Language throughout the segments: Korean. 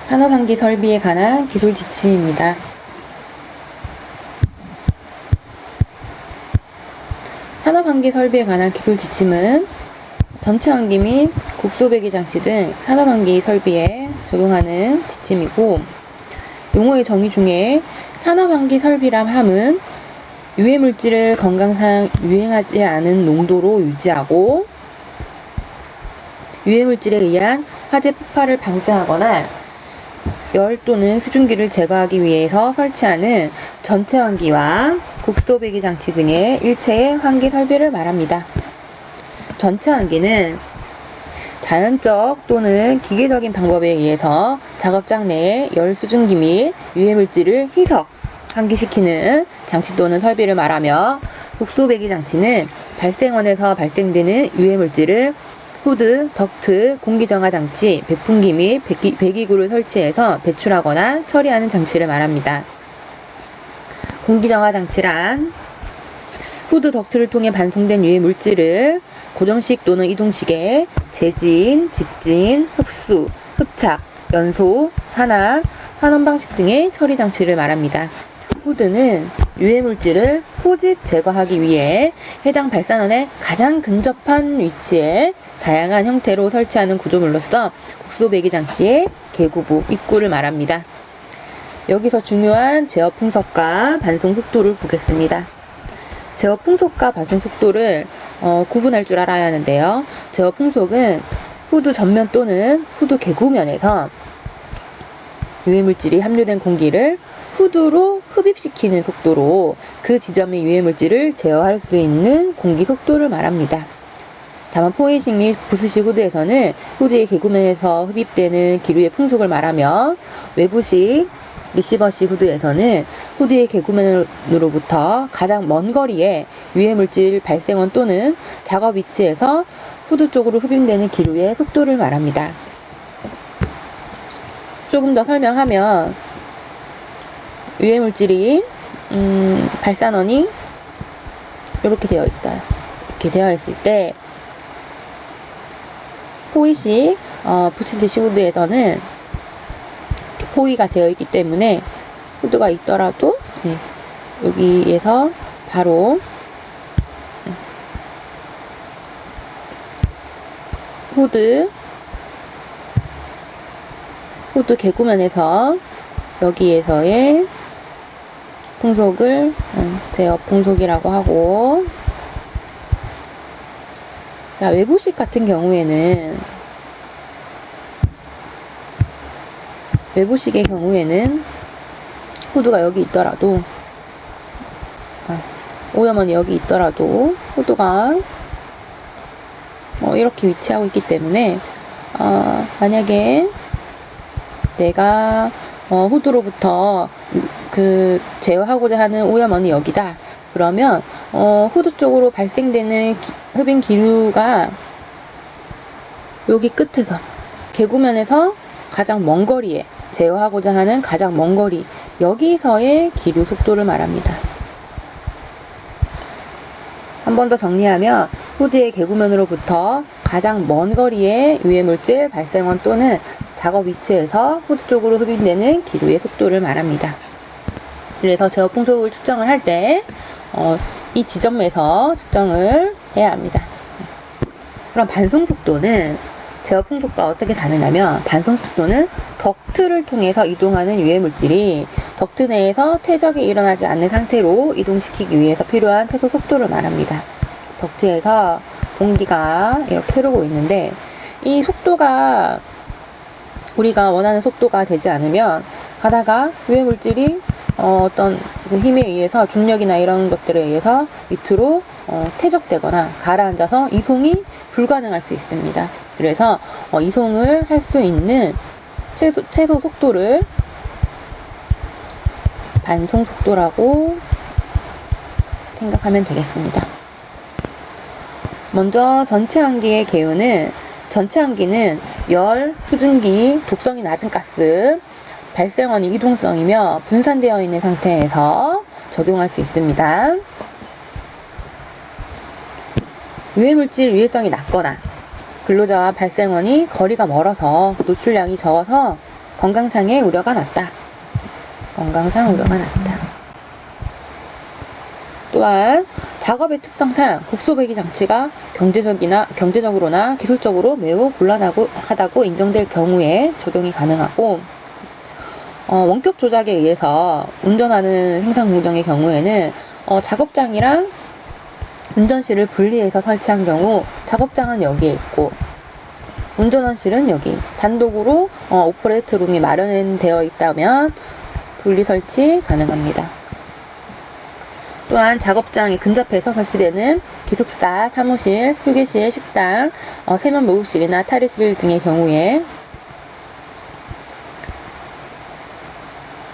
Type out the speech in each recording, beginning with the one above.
산업환기 설비에 관한 기술 지침입니다. 산업환기 설비에 관한 기술 지침은 전체 환기 및 국소배기 장치 등 산업환기 설비에 적용하는 지침이고, 용어의 정의 중에 산업환기 설비람 함은 유해물질을 건강상 유해하지 않은 농도로 유지하고 유해물질에 의한 화재 폭발을 방지하거나 열 또는 수증기를 제거하기 위해서 설치하는 전체 환기와 국소배기 장치 등의 일체의 환기 설비를 말합니다. 전체 환기는 자연적 또는 기계적인 방법에 의해서 작업장 내에 열 수증기 및 유해물질을 희석, 환기시키는 장치 또는 설비를 말하며, 국소배기 장치는 발생원에서 발생되는 유해물질을 후드, 덕트, 공기정화장치, 배풍기 및 배기구를 설치해서 배출하거나 처리하는 장치를 말합니다. 공기정화장치란 후드, 덕트를 통해 반송된 유해물질을 고정식 또는 이동식에 재진, 집진, 흡수, 흡착, 연소, 산화, 환원 방식 등의 처리 장치를 말합니다. 후드는 유해물질을 포집 제거하기 위해 해당 발산원에 가장 근접한 위치에 다양한 형태로 설치하는 구조물로서 국소배기 장치의 개구부, 입구를 말합니다. 여기서 중요한 제어 풍속과 반송 속도를 보겠습니다. 제어 풍속과 반송 속도를 구분할 줄 알아야 하는데요. 제어 풍속은 후드 전면 또는 후드 개구면에서 유해물질이 함유된 공기를 후드로 흡입시키는 속도로 그 지점의 유해물질을 제어할 수 있는 공기 속도를 말합니다. 다만 포이식 및 부스식 후드에서는 후드의 개구면에서 흡입되는 기류의 풍속을 말하며, 외부식 리시버식 후드에서는 후드의 개구면으로부터 가장 먼 거리에 유해물질 발생원 또는 작업 위치에서 후드 쪽으로 흡입되는 기류의 속도를 말합니다. 조금 더 설명하면, 유해물질이 발산원이 이렇게 되어 있어요. 이렇게 되어 있을 때 포이식 부츠드식 후드에서는 포위가 되어 있기 때문에 후드가 있더라도 여기에서 바로 후드 개구면에서 여기에서의 풍속을 제어 풍속이라고 하고, 자, 외부식 같은 경우에는 후드가 여기 있더라도 오염원이 여기 있더라도 후드가 이렇게 위치하고 있기 때문에 만약에 내가 후드로부터 제어하고자 하는 오염원이 여기다. 그러면 후드 쪽으로 발생되는 흡인 기류가 여기 끝에서 개구면에서 가장 먼 거리에 제어하고자 하는 가장 먼 거리, 여기서의 기류 속도를 말합니다. 한 번 더 정리하면, 후드의 개구면으로부터 가장 먼 거리의 유해물질 발생원 또는 작업 위치에서 후드 쪽으로 흡입되는 기류의 속도를 말합니다. 그래서 제어 풍속을 측정을 할 때 이 지점에서 측정을 해야 합니다. 그럼 반송 속도는 제어 풍속과 어떻게 다르냐면, 반송 속도는 덕트를 통해서 이동하는 유해물질이 덕트 내에서 퇴적이 일어나지 않는 상태로 이동시키기 위해서 필요한 최소 속도를 말합니다. 덕트에서 공기가 이렇게 흐르고 있는데, 이 속도가 우리가 원하는 속도가 되지 않으면 가다가 유해물질이 어떤 그 힘에 의해서, 중력이나 이런 것들에 의해서 밑으로 퇴적되거나 가라앉아서 이송이 불가능할 수 있습니다. 그래서 이송을 할 수 있는 최소 속도를 반송 속도라고 생각하면 되겠습니다. 먼저 전체 환기의 개요는, 전체 환기는 열, 수증기, 독성이 낮은 가스, 발생원이 이동성이며 분산되어 있는 상태에서 적용할 수 있습니다. 유해물질 유해성이 낮거나 근로자와 발생원이 거리가 멀어서 노출량이 적어서 건강상의 우려가 낮다. 건강상 우려가 낮다. 또한 작업의 특성상 국소배기 장치가 경제적으로나 기술적으로 매우 곤란하다고 인정될 경우에 적용이 가능하고, 원격 조작에 의해서 운전하는 생산 공정의 경우에는 작업장이랑 운전실을 분리해서 설치한 경우 작업장은 여기에 있고 운전원실은 여기 단독으로 오퍼레이트 룸이 마련되어 있다면 분리 설치 가능합니다. 또한 작업장에 근접해서 설치되는 기숙사, 사무실, 휴게실, 식당, 세면 목욕실이나 탈의실 등의 경우에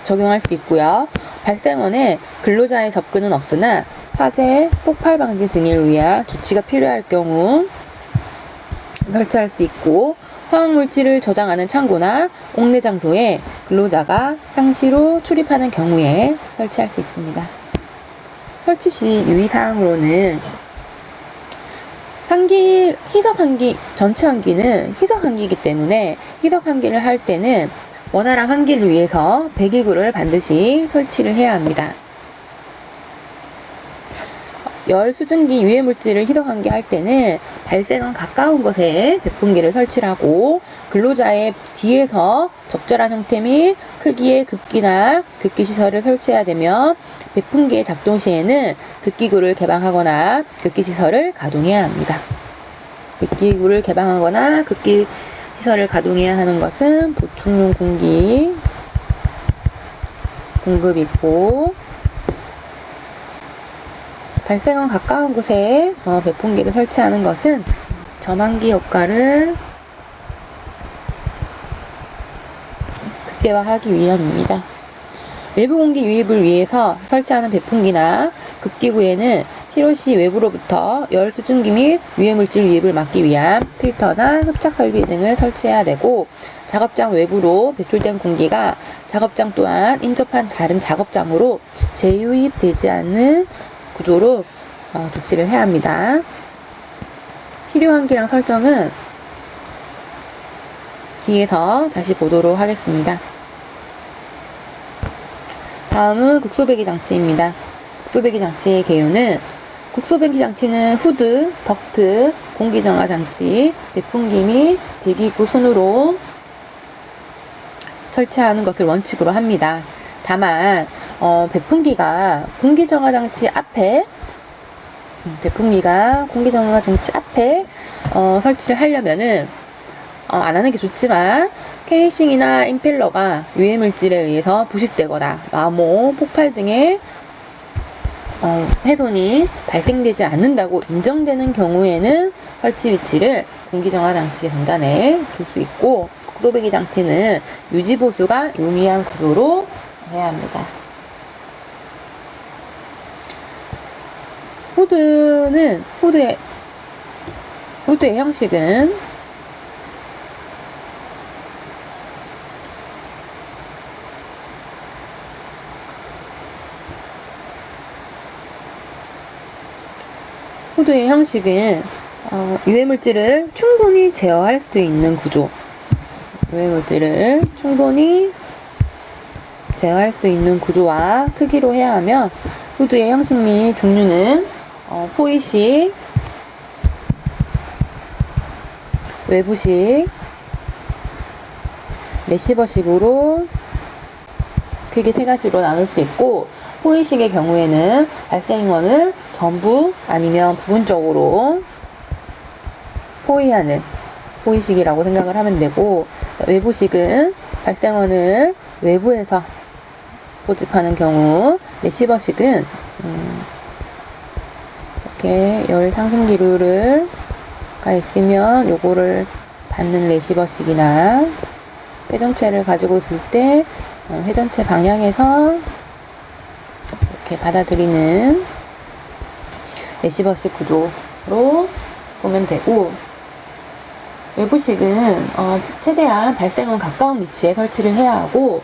적용할 수 있고요. 발생원에 근로자의 접근은 없으나 화재, 폭발 방지 등을 위한 조치가 필요할 경우 설치할 수 있고, 화학물질을 저장하는 창고나 옥내 장소에 근로자가 상시로 출입하는 경우에 설치할 수 있습니다. 설치 시 유의사항으로는 전체 환기는 희석 환기이기 때문에 희석 환기를 할 때는 원활한 환기를 위해서 배기구를 반드시 설치를 해야 합니다. 열 수증기 유해 물질을 희석 환기할 때는 발생원 가까운 곳에 배풍기를 설치를 하고, 근로자의 뒤에서 적절한 형태 및 크기의 급기나 급기 시설을 설치해야 되며, 배풍기의 작동 시에는 급기구를 개방하거나 급기 시설을 가동해야 합니다. 급기구를 개방하거나 급기 시설을 가동해야 하는 것은 보충용 공기 공급 있고, 발생원 가까운 곳에 배풍기를 설치하는 것은 점환기 효과를 극대화하기 위함입니다. 외부 공기 유입을 위해서 설치하는 배풍기나 급기구에는 필요시 외부로부터 열 수증기 및 유해물질 유입을 막기 위한 필터나 흡착 설비 등을 설치해야 되고, 작업장 외부로 배출된 공기가 작업장 또한 인접한 다른 작업장으로 재유입되지 않는 구조로 조치를 해야 합니다. 필요 환기량 설정은 뒤에서 다시 보도록 하겠습니다. 다음은 국소배기 장치입니다. 국소배기 장치의 개요는, 국소배기 장치는 후드, 덕트, 공기정화 장치, 배풍기 및 배기구 순으로 설치하는 것을 원칙으로 합니다. 다만 배풍기가 공기정화 장치 앞에 설치를 하려면은 안 하는 게 좋지만, 케이싱이나 임펠러가 유해물질에 의해서 부식되거나 마모, 폭발 등의 훼손이 발생되지 않는다고 인정되는 경우에는 설치 위치를 공기정화 장치 전단에 둘 수 있고, 국소배기 장치는 유지보수가 용이한 구조로 해야 합니다. 후드의 형식은 유해물질을 충분히 제어할 수 있는 구조, 유해물질을 충분히 제어할 수 있는 구조와 크기로 해야 하며, 후드의 형식 및 종류는 포이식, 외부식, 레시버식으로 크게 세 가지로 나눌 수 있고, 포이식의 경우에는 발생원을 전부 아니면 부분적으로 포위하는 포이식이라고 생각을 하면 되고, 외부식은 발생원을 외부에서 포집하는 경우, 레시버식은 이렇게 열 상승기류가 있으면 요거를 받는 레시버식이나, 회전체를 가지고 있을 때 회전체 방향에서 이렇게 받아들이는 레시버식 구조로 보면 되고, 외부식은 최대한 발생원 가까운 위치에 설치를 해야 하고,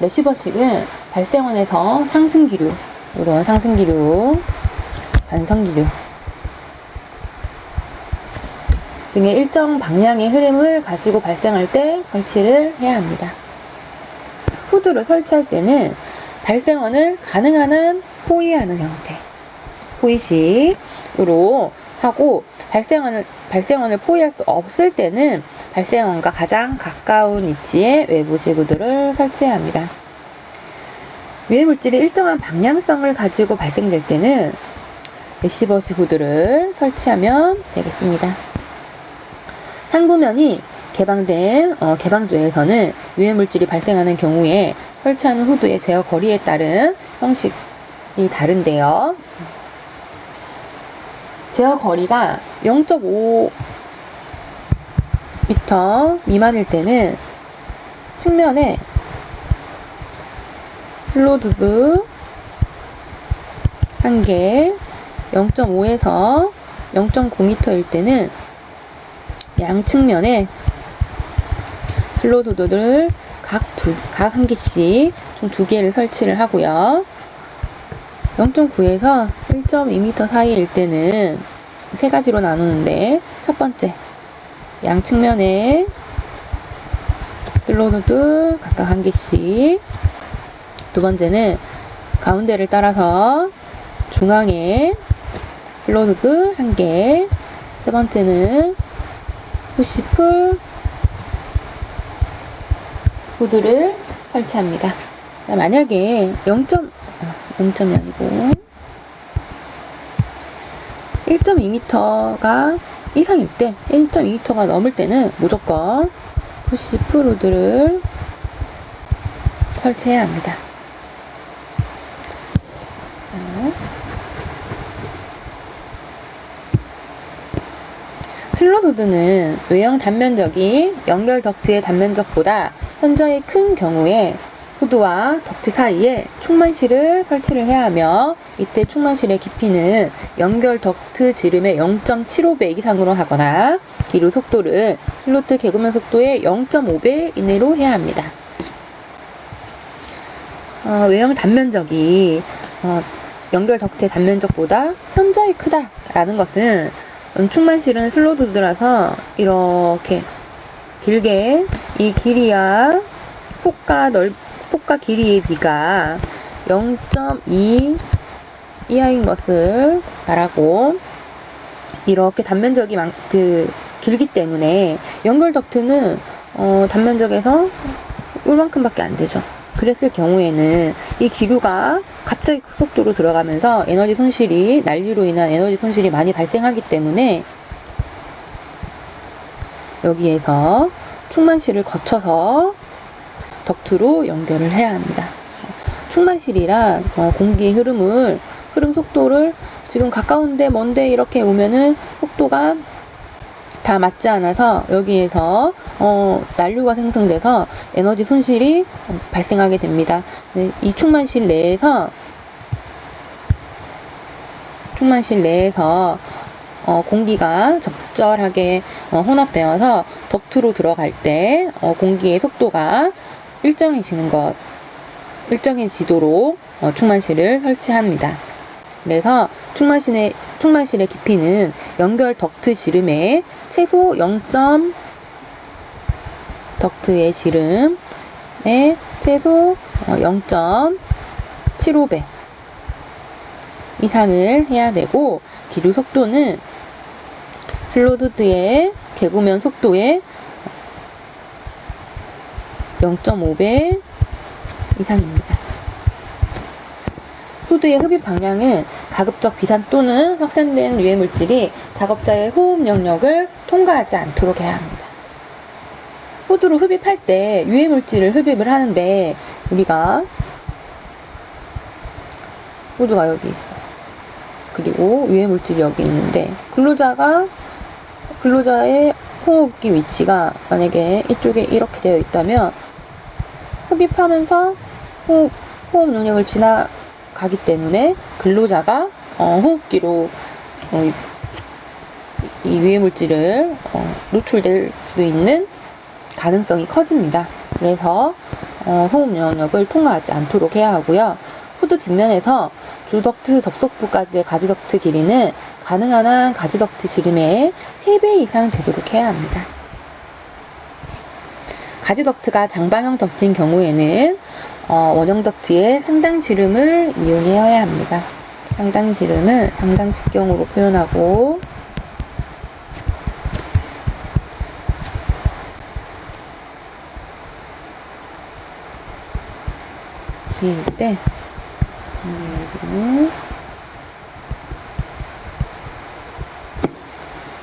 레시버식은 발생원에서 상승기류, 이런 상승기류, 반성기류 등의 일정 방향의 흐름을 가지고 발생할 때 설치를 해야 합니다. 후드를 설치할 때는 발생원을 가능한 한 포위하는 형태, 포위식으로 하고, 발생원을 포위할 수 없을 때는 발생원과 가장 가까운 위치에 외부식 후드를 설치해야 합니다. 유해물질이 일정한 방향성을 가지고 발생될 때는 레시버식 후드를 설치하면 되겠습니다. 상부면이 개방된 개방조에서는 유해물질이 발생하는 경우에 설치하는 후드의 제어 거리에 따른 형식이 다른데요. 제어 거리가 0.5m 미만일 때는 측면에 슬로드드 1개, 0.5에서 0.9m일 때는 양측면에 슬로드드를 각 한 개씩 총 2개를 설치를 하고요. 0.9에서 1.2m 사이일 때는 3가지로 나누는데, 첫 번째, 양측면에 슬로드드 각각 1개씩, 두 번째는 가운데를 따라서 중앙에 슬로드드 1개, 세 번째는 푸시풀 후드를 설치합니다. 만약에 0.이 아니고 1.2m가 이상일 때, 1.2m가 넘을 때는 무조건 푸시풀 후드를 설치해야 합니다. 슬로드드는 외형 단면적이 연결 덕트의 단면적보다 현저히 큰 경우에 후드와 덕트 사이에 충만실을 설치를 해야 하며, 이때 충만실의 깊이는 연결 덕트 지름의 0.75배 이상으로 하거나 기류 속도를 슬로트 개구면 속도의 0.5배 이내로 해야 합니다. 외형 단면적이 연결 덕트의 단면적보다 현저히 크다라는 것은 충만실은 슬로드드라서 이렇게 길게 이 길이와 폭과 길이의 비가 0.2 이하인 것을 말하고, 이렇게 단면적이 길기 때문에 연결 덕트는 단면적에서 이만큼밖에 안 되죠. 그랬을 경우에는 이 기류가 갑자기 급속도로 들어가면서 난류로 인한 에너지 손실이 많이 발생하기 때문에 여기에서 충만실을 거쳐서 덕트로 연결을 해야 합니다. 충만실이란 공기의 흐름 속도를 지금 가까운데 먼데 이렇게 오면은 속도가 다 맞지 않아서 여기에서 난류가 생성돼서 에너지 손실이 발생하게 됩니다. 이 충만실 내에서 공기가 적절하게 혼합되어서 덕트로 들어갈 때 공기의 속도가 일정해지도록 충만실을 설치합니다. 그래서 충만실의 깊이는 연결 덕트 지름의 최소 덕트의 지름의 최소 0.75배 이상을 해야 되고, 기류 속도는 슬로드드의 개구면 속도의 0.5배 이상입니다. 후드의 흡입 방향은 가급적 비산 또는 확산된 유해물질이 작업자의 호흡 영역을 통과하지 않도록 해야 합니다. 후드로 흡입할 때 유해물질을 흡입을 하는데, 우리가 후드가 여기 있어요. 그리고 유해물질이 여기 있는데, 근로자의 호흡기 위치가 만약에 이쪽에 이렇게 되어 있다면 흡입하면서 호흡 영역을 지나가기 때문에 근로자가 호흡기로 이 유해물질을 노출될 수 있는 가능성이 커집니다. 그래서 호흡 영역을 통과하지 않도록 해야 하고요. 후드 뒷면에서 주덕트 접속부까지의 가지덕트 길이는 가능한 한 가지덕트 지름의 3배 이상 되도록 해야 합니다. 가지 덕트가 장방형 덕트인 경우에는 원형 덕트의 상당 지름을 이용해야 합니다. 상당 지름을 상당 직경으로 표현하고 비일 때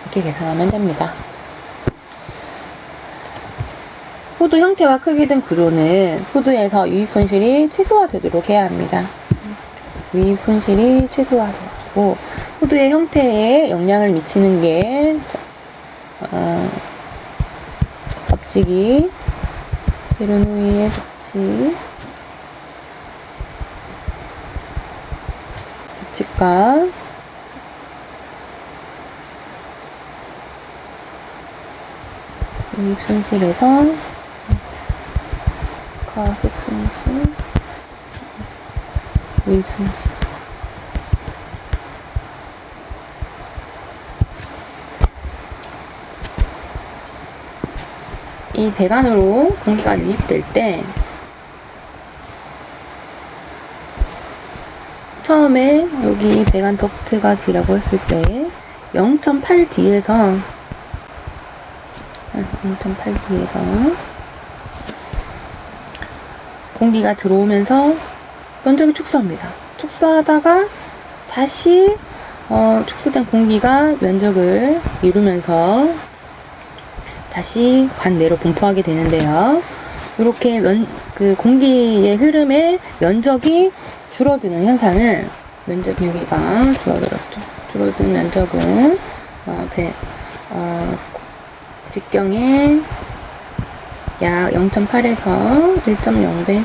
이렇게 계산하면 됩니다. 후드 형태와 크기 등 구조는 후드에서 유입 손실이 최소화되도록 해야 합니다. 유입 손실이 최소화되고 후드의 형태에 영향을 미치는 게 접지기, 베르누이의 접지가 유입 손실에서 가속 손실, 유입 손실. 이 배관으로 공기가 유입될 때 처음에 여기 배관 덕트가 D라고 했을 때 0.8D에서 공기가 들어오면서 면적이 축소합니다. 축소하다가 다시 축소된 공기가 면적을 이루면서 다시 관내로 분포하게 되는데요. 이렇게 그 공기의 흐름의 면적이 줄어드는 현상을 면적 여기가 줄어들었죠. 줄어든 면적은 직경의 약 0.8에서 1.0배로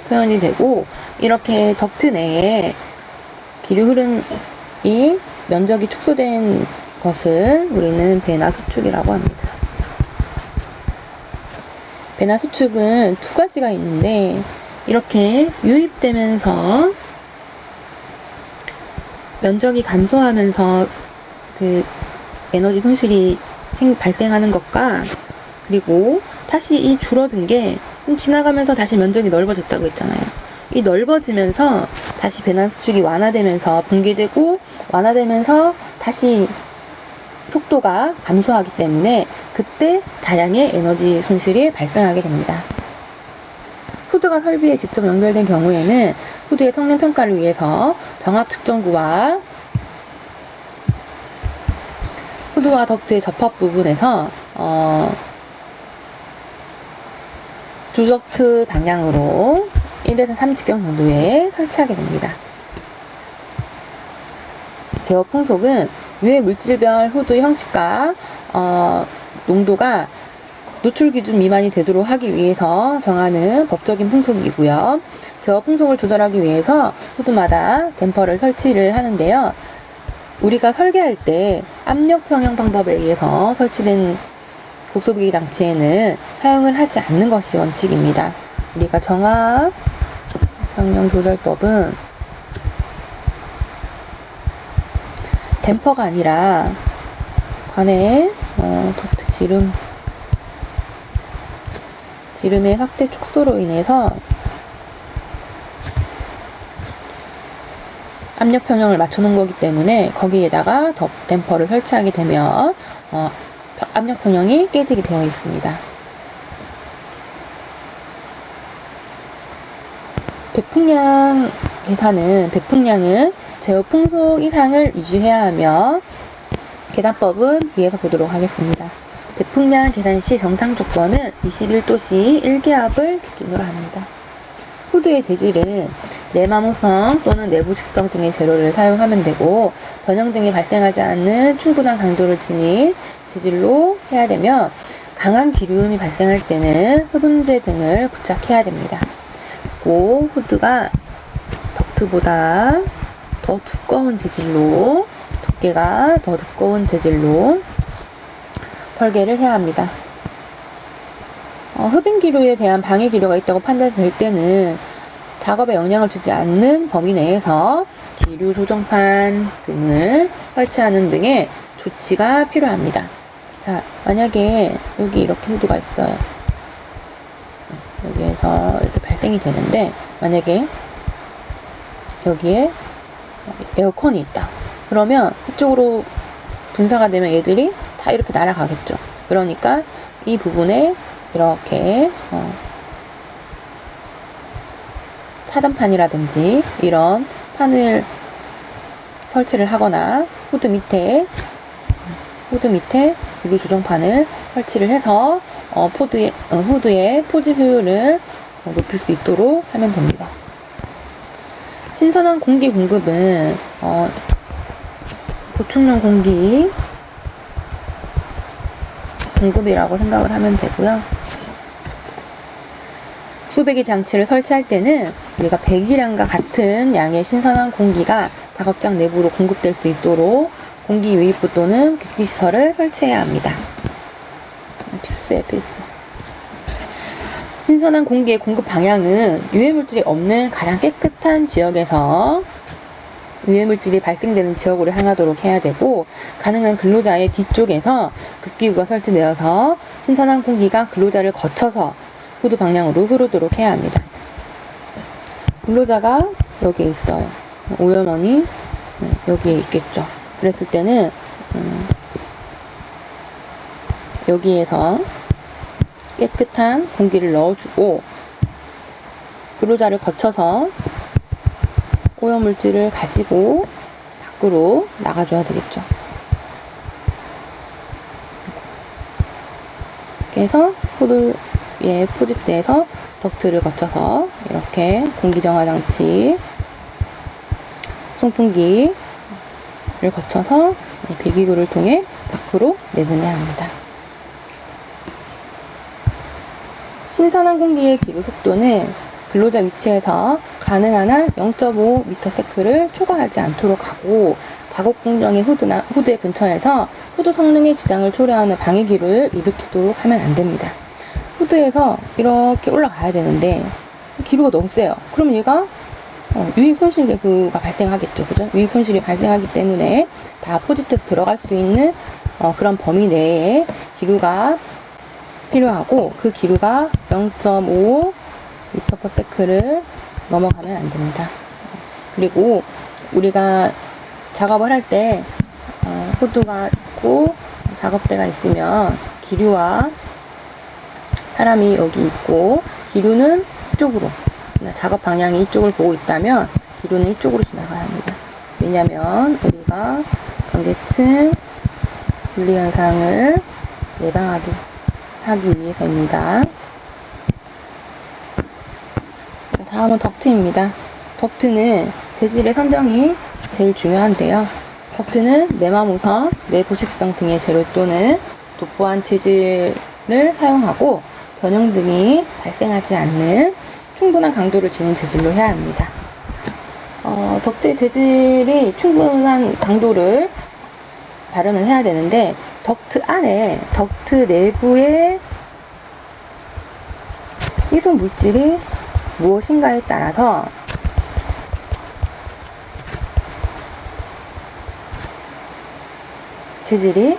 표현이 되고 이렇게 덕트 내에 기류 흐름이 면적이 축소된 것을 우리는 배나 수축이라고 합니다. 배나 수축은 두 가지가 있는데 이렇게 유입되면서 면적이 감소하면서 그 에너지 손실이 발생하는 것과 그리고 다시 이 줄어든 게 지나가면서 다시 면적이 넓어졌다고 했잖아요. 이 넓어지면서 다시 배나 수축이 완화되면서 붕괴되고 완화되면서 다시 속도가 감소하기 때문에 그때 다량의 에너지 손실이 발생하게 됩니다. 후드가 설비에 직접 연결된 경우에는 후드의 성능 평가를 위해서 정압 측정구와 후드와 덕트의 접합 부분에서 두 덕트 방향으로 1에서 3직경 정도에 설치하게 됩니다. 제어 풍속은 유해 물질별 후드 형식과 농도가 노출 기준 미만이 되도록 하기 위해서 정하는 법적인 풍속이고요. 제어 풍속을 조절하기 위해서 후드마다 댐퍼를 설치를 하는데요. 우리가 설계할 때 압력 평형 방법에 의해서 설치된 곡소비기 장치에는 사용을 하지 않는 것이 원칙입니다. 우리가 정압 평형 조절법은 댐퍼가 아니라 관의 덕트 지름의 확대 축소로 인해서 압력 평형을 맞춰놓은 거기 때문에 거기에다가 댐퍼를 설치하게 되면 압력 평형이 깨지게 되어 있습니다. 배풍량 계산은 배풍량은 제어 풍속 이상을 유지해야 하며 계산법은 뒤에서 보도록 하겠습니다. 배풍량 계산 시 정상 조건은 21도씨 1기압을 기준으로 합니다. 후드의 재질은 내마모성 또는 내부 식성 등의 재료를 사용하면 되고 변형 등이 발생하지 않는 충분한 강도를 지닌 재질로 해야 되며 강한 기름이 발생할 때는 흡음재 등을 부착해야 됩니다. 그리고 후드가 덕트보다 더 두꺼운 재질로 두께가 더 두꺼운 재질로 설계를 해야 합니다. 흡인 기류에 대한 방해 기류가 있다고 판단될 때는 작업에 영향을 주지 않는 범위 내에서 기류 조정판 등을 설치하는 등의 조치가 필요합니다. 자, 만약에 여기 이렇게 후드가 있어요. 여기에서 이렇게 발생이 되는데, 만약에 여기에 에어컨이 있다. 그러면 이쪽으로 분사가 되면 얘들이 다 이렇게 날아가겠죠. 그러니까 이 부분에 이렇게 차단판이라든지 이런 판을 설치를 하거나 후드 밑에 기류 조정판을 설치를 해서 후드의 포집 효율을 높일 수 있도록 하면 됩니다. 신선한 공기 공급은 보충용 공기 공급이라고 생각을 하면 되고요. 수배기 장치를 설치할 때는 우리가 배기량과 같은 양의 신선한 공기가 작업장 내부로 공급될 수 있도록 공기 유입부 또는 객기시설을 설치해야 합니다. 필수예요, 필수. 신선한 공기의 공급 방향은 유해물질이 없는 가장 깨끗한 지역에서 유해물질이 발생되는 지역으로 향하도록 해야 되고, 가능한 근로자의 뒤쪽에서 급기구가 설치되어서 신선한 공기가 근로자를 거쳐서 후드 방향으로 흐르도록 해야 합니다. 근로자가 여기에 있어요. 오염원이 여기에 있겠죠. 그랬을 때는 여기에서 깨끗한 공기를 넣어주고 근로자를 거쳐서 오염물질을 가지고 밖으로 나가줘야 되겠죠. 이렇게 해서 후드에 포집돼서 덕트를 거쳐서 이렇게 공기정화장치, 송풍기를 거쳐서 배기구를 통해 밖으로 내보내야 합니다. 신선한 공기의 기류 속도는 근로자 위치에서 가능한 한 0.5ms를 초과하지 않도록 하고, 작업 공정의 후드의 근처에서 후드 성능에 지장을 초래하는 방해기류를 일으키도록 하면 안 됩니다. 후드에서 이렇게 올라가야 되는데 기류가 너무 세요. 그럼 얘가 유입 손실 개수가 발생하겠죠. 그죠? 유입 손실이 발생하기 때문에 다 포집돼서 들어갈 수 있는 그런 범위 내에 기류가 필요하고, 그 기류가 0.5ms를 넘어가면 안 됩니다. 그리고 우리가 작업을 할 때 후드가 있고 작업대가 있으면 기류와 사람이 여기 있고 기류는 이쪽으로, 작업 방향이 이쪽을 보고 있다면 기류는 이쪽으로 지나가야 합니다. 왜냐하면 우리가 경계층 분리현상을 예방하기 위해서입니다. 다음은 덕트입니다. 덕트는 재질의 선정이 제일 중요한데요. 덕트는 내마무선, 내부식성 등의 재료 또는 도포한 재질을 사용하고 변형 등이 발생하지 않는 충분한 강도를 지닌 재질로 해야 합니다. 덕트의 재질이 충분한 강도를 발현을 해야 되는데, 덕트 내부에 희소 물질이 무엇인가에 따라서 재질이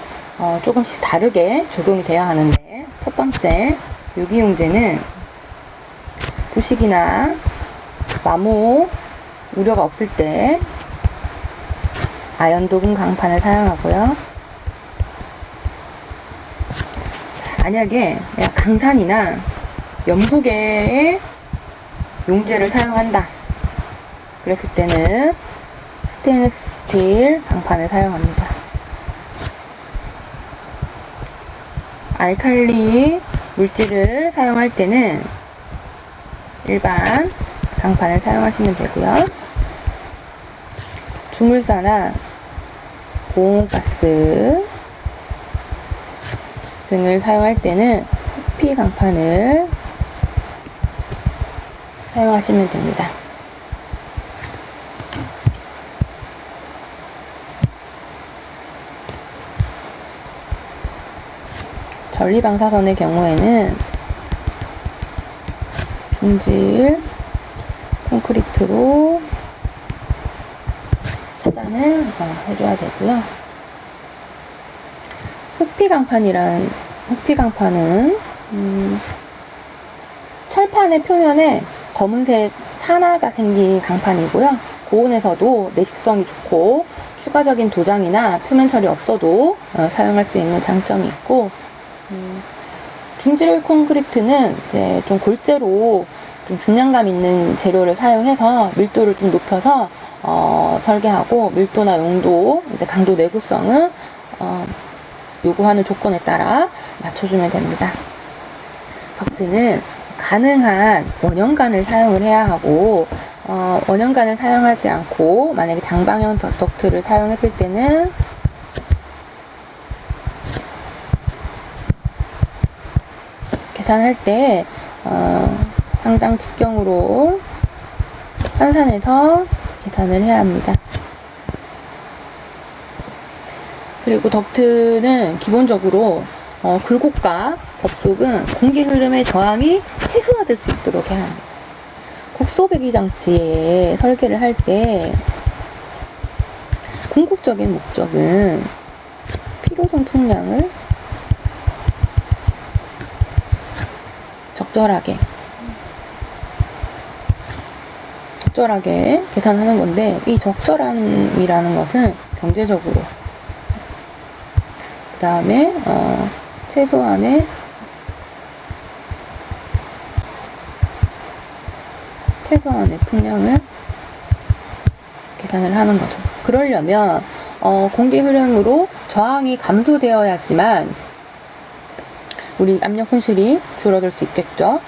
조금씩 다르게 적용이 되어야 하는데, 첫 번째 유기용제는 부식이나 마모 우려가 없을 때 아연 도금 강판을 사용하고요. 만약에 강산이나 염소계의 용제를 사용한다 그랬을 때는 스테인리스 스틸 강판을 사용합니다. 알칼리 물질을 사용할 때는 일반 강판을 사용하시면 되고요. 주물사나 고온가스 등을 사용할 때는 흑피 강판을 사용하시면 됩니다. 전리방사선의 경우에는 중질 콘크리트로 차단을 해줘야 되고요. 흑피강판은 철판의 표면에 검은색 산화가 생긴 강판이고요. 고온에서도 내식성이 좋고 추가적인 도장이나 표면 처리 없어도 사용할 수 있는 장점이 있고, 중질 콘크리트는 이제 좀 골재로 좀 중량감 있는 재료를 사용해서 밀도를 좀 높여서 설계하고, 밀도나 용도, 이제 강도 내구성은 요구하는 조건에 따라 맞춰주면 됩니다. 덕트는 가능한 원형관을 사용을 해야 하고, 원형관을 사용하지 않고 만약에 장방형 덕트를 사용했을 때는 계산할 때 상당 직경으로 환산해서 계산을 해야 합니다. 그리고 덕트는 기본적으로 굴곡과 접속은 공기 흐름의 저항이 최소화될 수 있도록 해야 합니다. 국소배기 장치에 설계를 할 때 궁극적인 목적은 필요성 풍량을 적절하게 계산하는 건데, 이 적절함이라는 것은 경제적으로, 그 다음에 최소한의 풍량을 계산을 하는 거죠. 그러려면 공기 흐름으로 저항이 감소되어야지만 우리 압력 손실이 줄어들 수 있겠죠.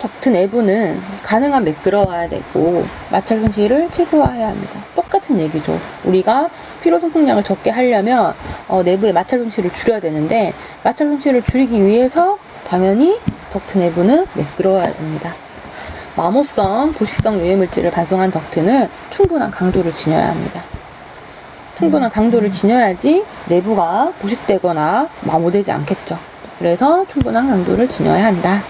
덕트 내부는 가능한 매끄러워야 되고 마찰 손실을 최소화해야 합니다. 똑같은 얘기죠. 우리가 필요성 풍량을 적게 하려면 내부의 마찰 손실을 줄여야 되는데, 마찰 손실을 줄이기 위해서 당연히 덕트 내부는 매끄러워야 됩니다. 마모성, 보식성 유해물질을 반송한 덕트는 충분한 강도를 지녀야 합니다. 충분한 강도를 지녀야지 내부가 부식되거나 마모되지 않겠죠. 그래서 충분한 강도를 지녀야 한다.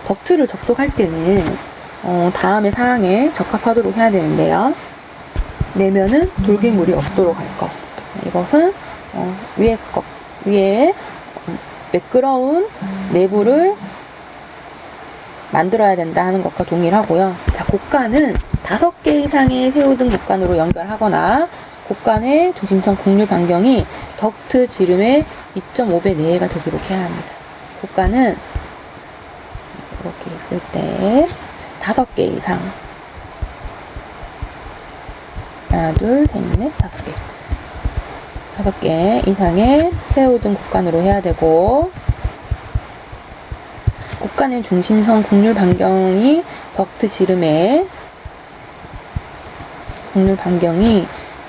덕트를 접속할 때는 다음의 사항에 적합하도록 해야 되는데요. 내면은 돌개물이 없도록 할 것. 이것은 위에 매끄러운 내부를 만들어야 된다 하는 것과 동일하고요. 자, 곡간은 5개 이상의 새우등 곡간으로 연결하거나 곡간의 중심선 곡률 반경이 덕트 지름의 2.5배 내외가 되도록 해야 합니다. 곡간은 이렇게 있을 때 5개 이상, 하나, 둘, 셋, 넷, 5개. 5개 이상의 새우등 곡간으로 해야 되고, 곡간의 중심선 곡률 반경이 덕트 지름이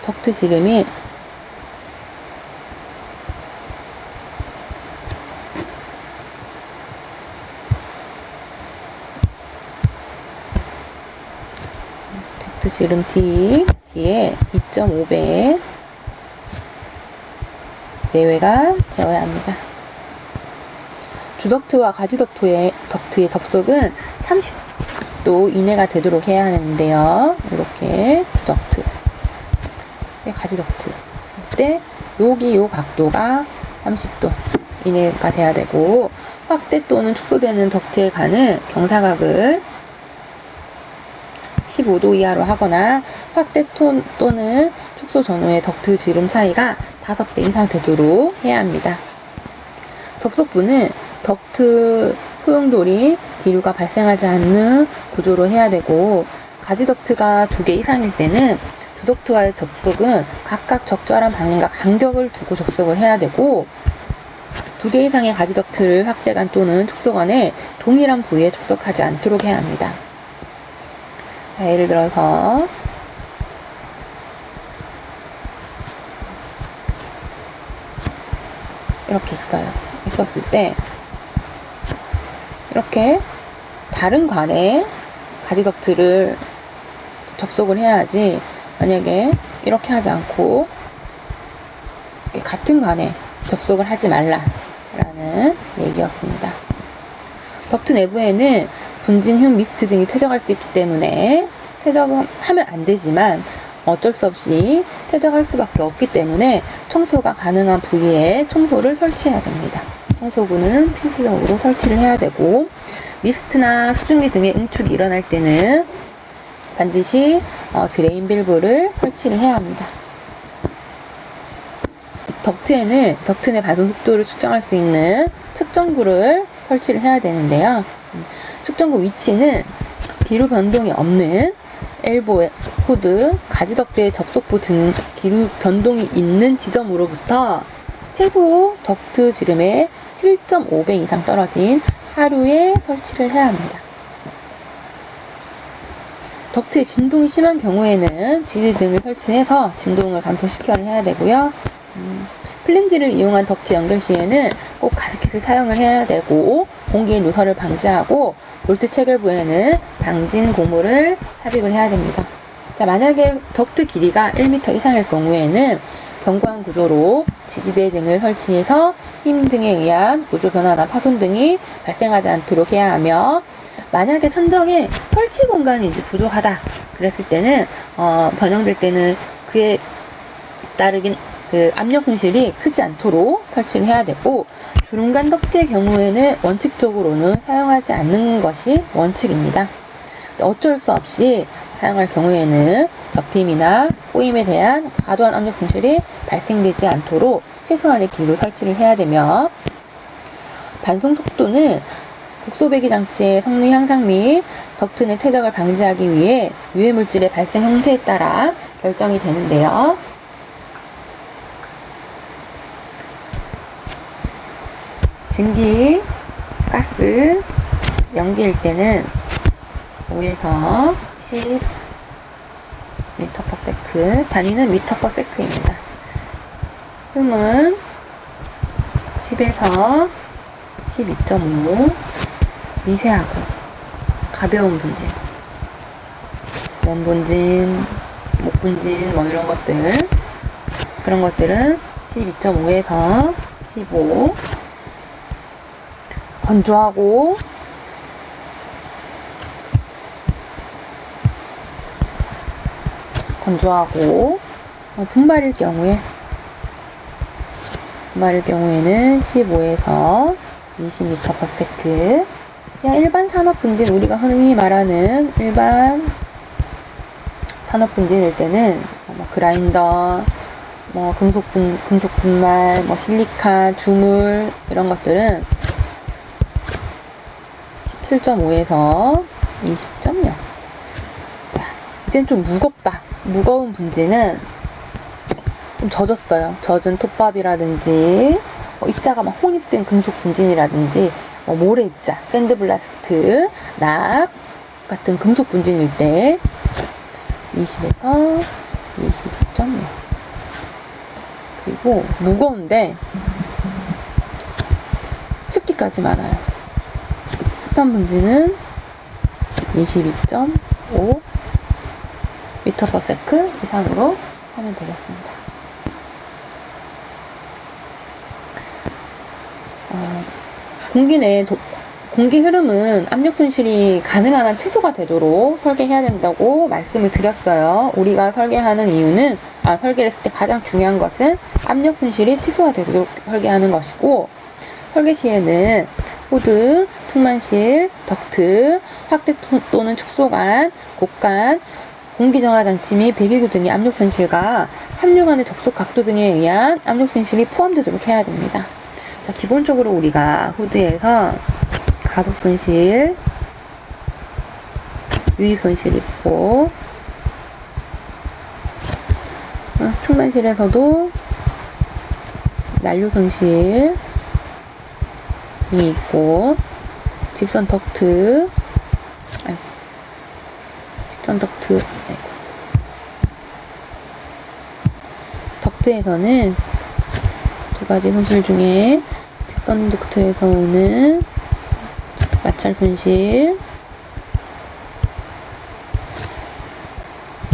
덕트 지름 D에 2.5배 내외가 되어야 합니다. 주덕트와 가지덕트의 접속은 30도 이내가 되도록 해야 하는데요. 이렇게 주덕트, 가지덕트 때 여기 요 각도가 30도 이내가 돼야 되고, 확대 또는 축소되는 덕트의 간은 경사각을 15도 이하로 하거나 확대 또는 축소 전후의 덕트 지름 차이가 5배 이상 되도록 해야 합니다. 접속부는 덕트 소용돌이 기류가 발생하지 않는 구조로 해야 되고, 가지덕트가 2개 이상일 때는 주덕트와의 접속은 각각 적절한 방향과 간격을 두고 접속을 해야 되고, 2개 이상의 가지덕트를 확대관 또는 축소관에 동일한 부위에 접속하지 않도록 해야 합니다. 자, 예를 들어서 이렇게 있었을 때 이렇게 다른 관에 가지덕트를 접속을 해야지, 만약에 이렇게 하지 않고 같은 관에 접속을 하지 말라라는 얘기였습니다. 덕트 내부에는 분진, 흉, 미스트 등이 퇴적할 수 있기 때문에 퇴적은 하면 안 되지만 어쩔 수 없이 퇴적할 수밖에 없기 때문에 청소가 가능한 부위에 청소를 설치해야 됩니다. 청소구는 필수적으로 설치를 해야 되고, 미스트나 수증기 등의 응출이 일어날 때는 반드시 드레인 밸브를 설치를 해야 합니다. 덕트에는 덕트 내 반송 속도를 측정할 수 있는 측정구를 설치를 해야 되는데요. 측정구 위치는 기류 변동이 없는 엘보, 후드, 가지 덕트의 접속부 등 기류 변동이 있는 지점으로부터 최소 덕트 지름의 7.5배 이상 떨어진 하류에 설치를 해야 합니다. 덕트에 진동이 심한 경우에는 지지 등을 설치해서 진동을 감소시켜야 해야 되고요. 플랜지를 이용한 덕트 연결 시에는 꼭 가스켓을 사용을 해야 되고, 공기의 누설을 방지하고 볼트 체결부에는 방진 고무를 삽입을 해야 됩니다. 자, 만약에 덕트 길이가 1m 이상일 경우에는 견고한 구조로 지지대 등을 설치해서 힘 등에 의한 구조 변화나 파손 등이 발생하지 않도록 해야 하며, 만약에 천정에 설치 공간이 이제 부족하다 그랬을 때는 변형될 때는 그에 따르긴 압력 손실이 크지 않도록 설치를 해야 되고, 주름간 덕트의 경우에는 원칙적으로는 사용하지 않는 것이 원칙입니다. 어쩔 수 없이 사용할 경우에는 접힘이나 꼬임에 대한 과도한 압력 손실이 발생되지 않도록 최소한의 길이로 설치를 해야 되며, 반송 속도는 국소배기 장치의 성능 향상 및 덕트 내 퇴적을 방지하기 위해 유해 물질의 발생 형태에 따라 결정이 되는데요. 증기, 가스, 연기일 때는 5에서 10 m/s, 단위는 m/s입니다. 흠은 10에서 12.5, 미세하고 가벼운 분진, 원분진, 목분진 이런 것들, 그런 것들은 12.5에서 15, 건조하고 분발일 경우에는 15에서 20 m/s. 그냥 일반 산업 분진, 우리가 흔히 말하는 일반 산업 분진일 때는 그라인더, 금속 분말, 실리카, 주물 이런 것들은 17.5에서 20.0. 자, 이젠 좀 무겁다. 무거운 분진은 좀 젖었어요. 젖은 톱밥이라든지, 입자가 막 혼입된 금속 분진이라든지, 모래 입자, 샌드블라스트, 납 같은 금속 분진일 때 20에서 22.0. 그리고 무거운데 습기까지 많아요. 습한 분진은 22.5 m/s 이상으로 하면 되겠습니다. 공기 흐름은 압력 손실이 가능한 한 최소가 되도록 설계해야 된다고 말씀을 드렸어요. 우리가 설계하는 이유는, 설계를 했을 때 가장 중요한 것은 압력 손실이 최소화 되도록 설계하는 것이고, 설계 시에는 후드, 충만실, 덕트, 확대 또는 축소관, 곡간, 공기정화장치 및 배기구 등의 압력 손실과 합류 간의 접속 각도 등에 의한 압력 손실이 포함되도록 해야 됩니다. 자, 기본적으로 우리가 후드에서 가속 손실, 유입 손실이 있고, 충만실에서도 난류 손실 등이 있고, 직선 덕트, 덕트에서는 두 가지 손실 중에 직선 덕트에서 오는 마찰 손실,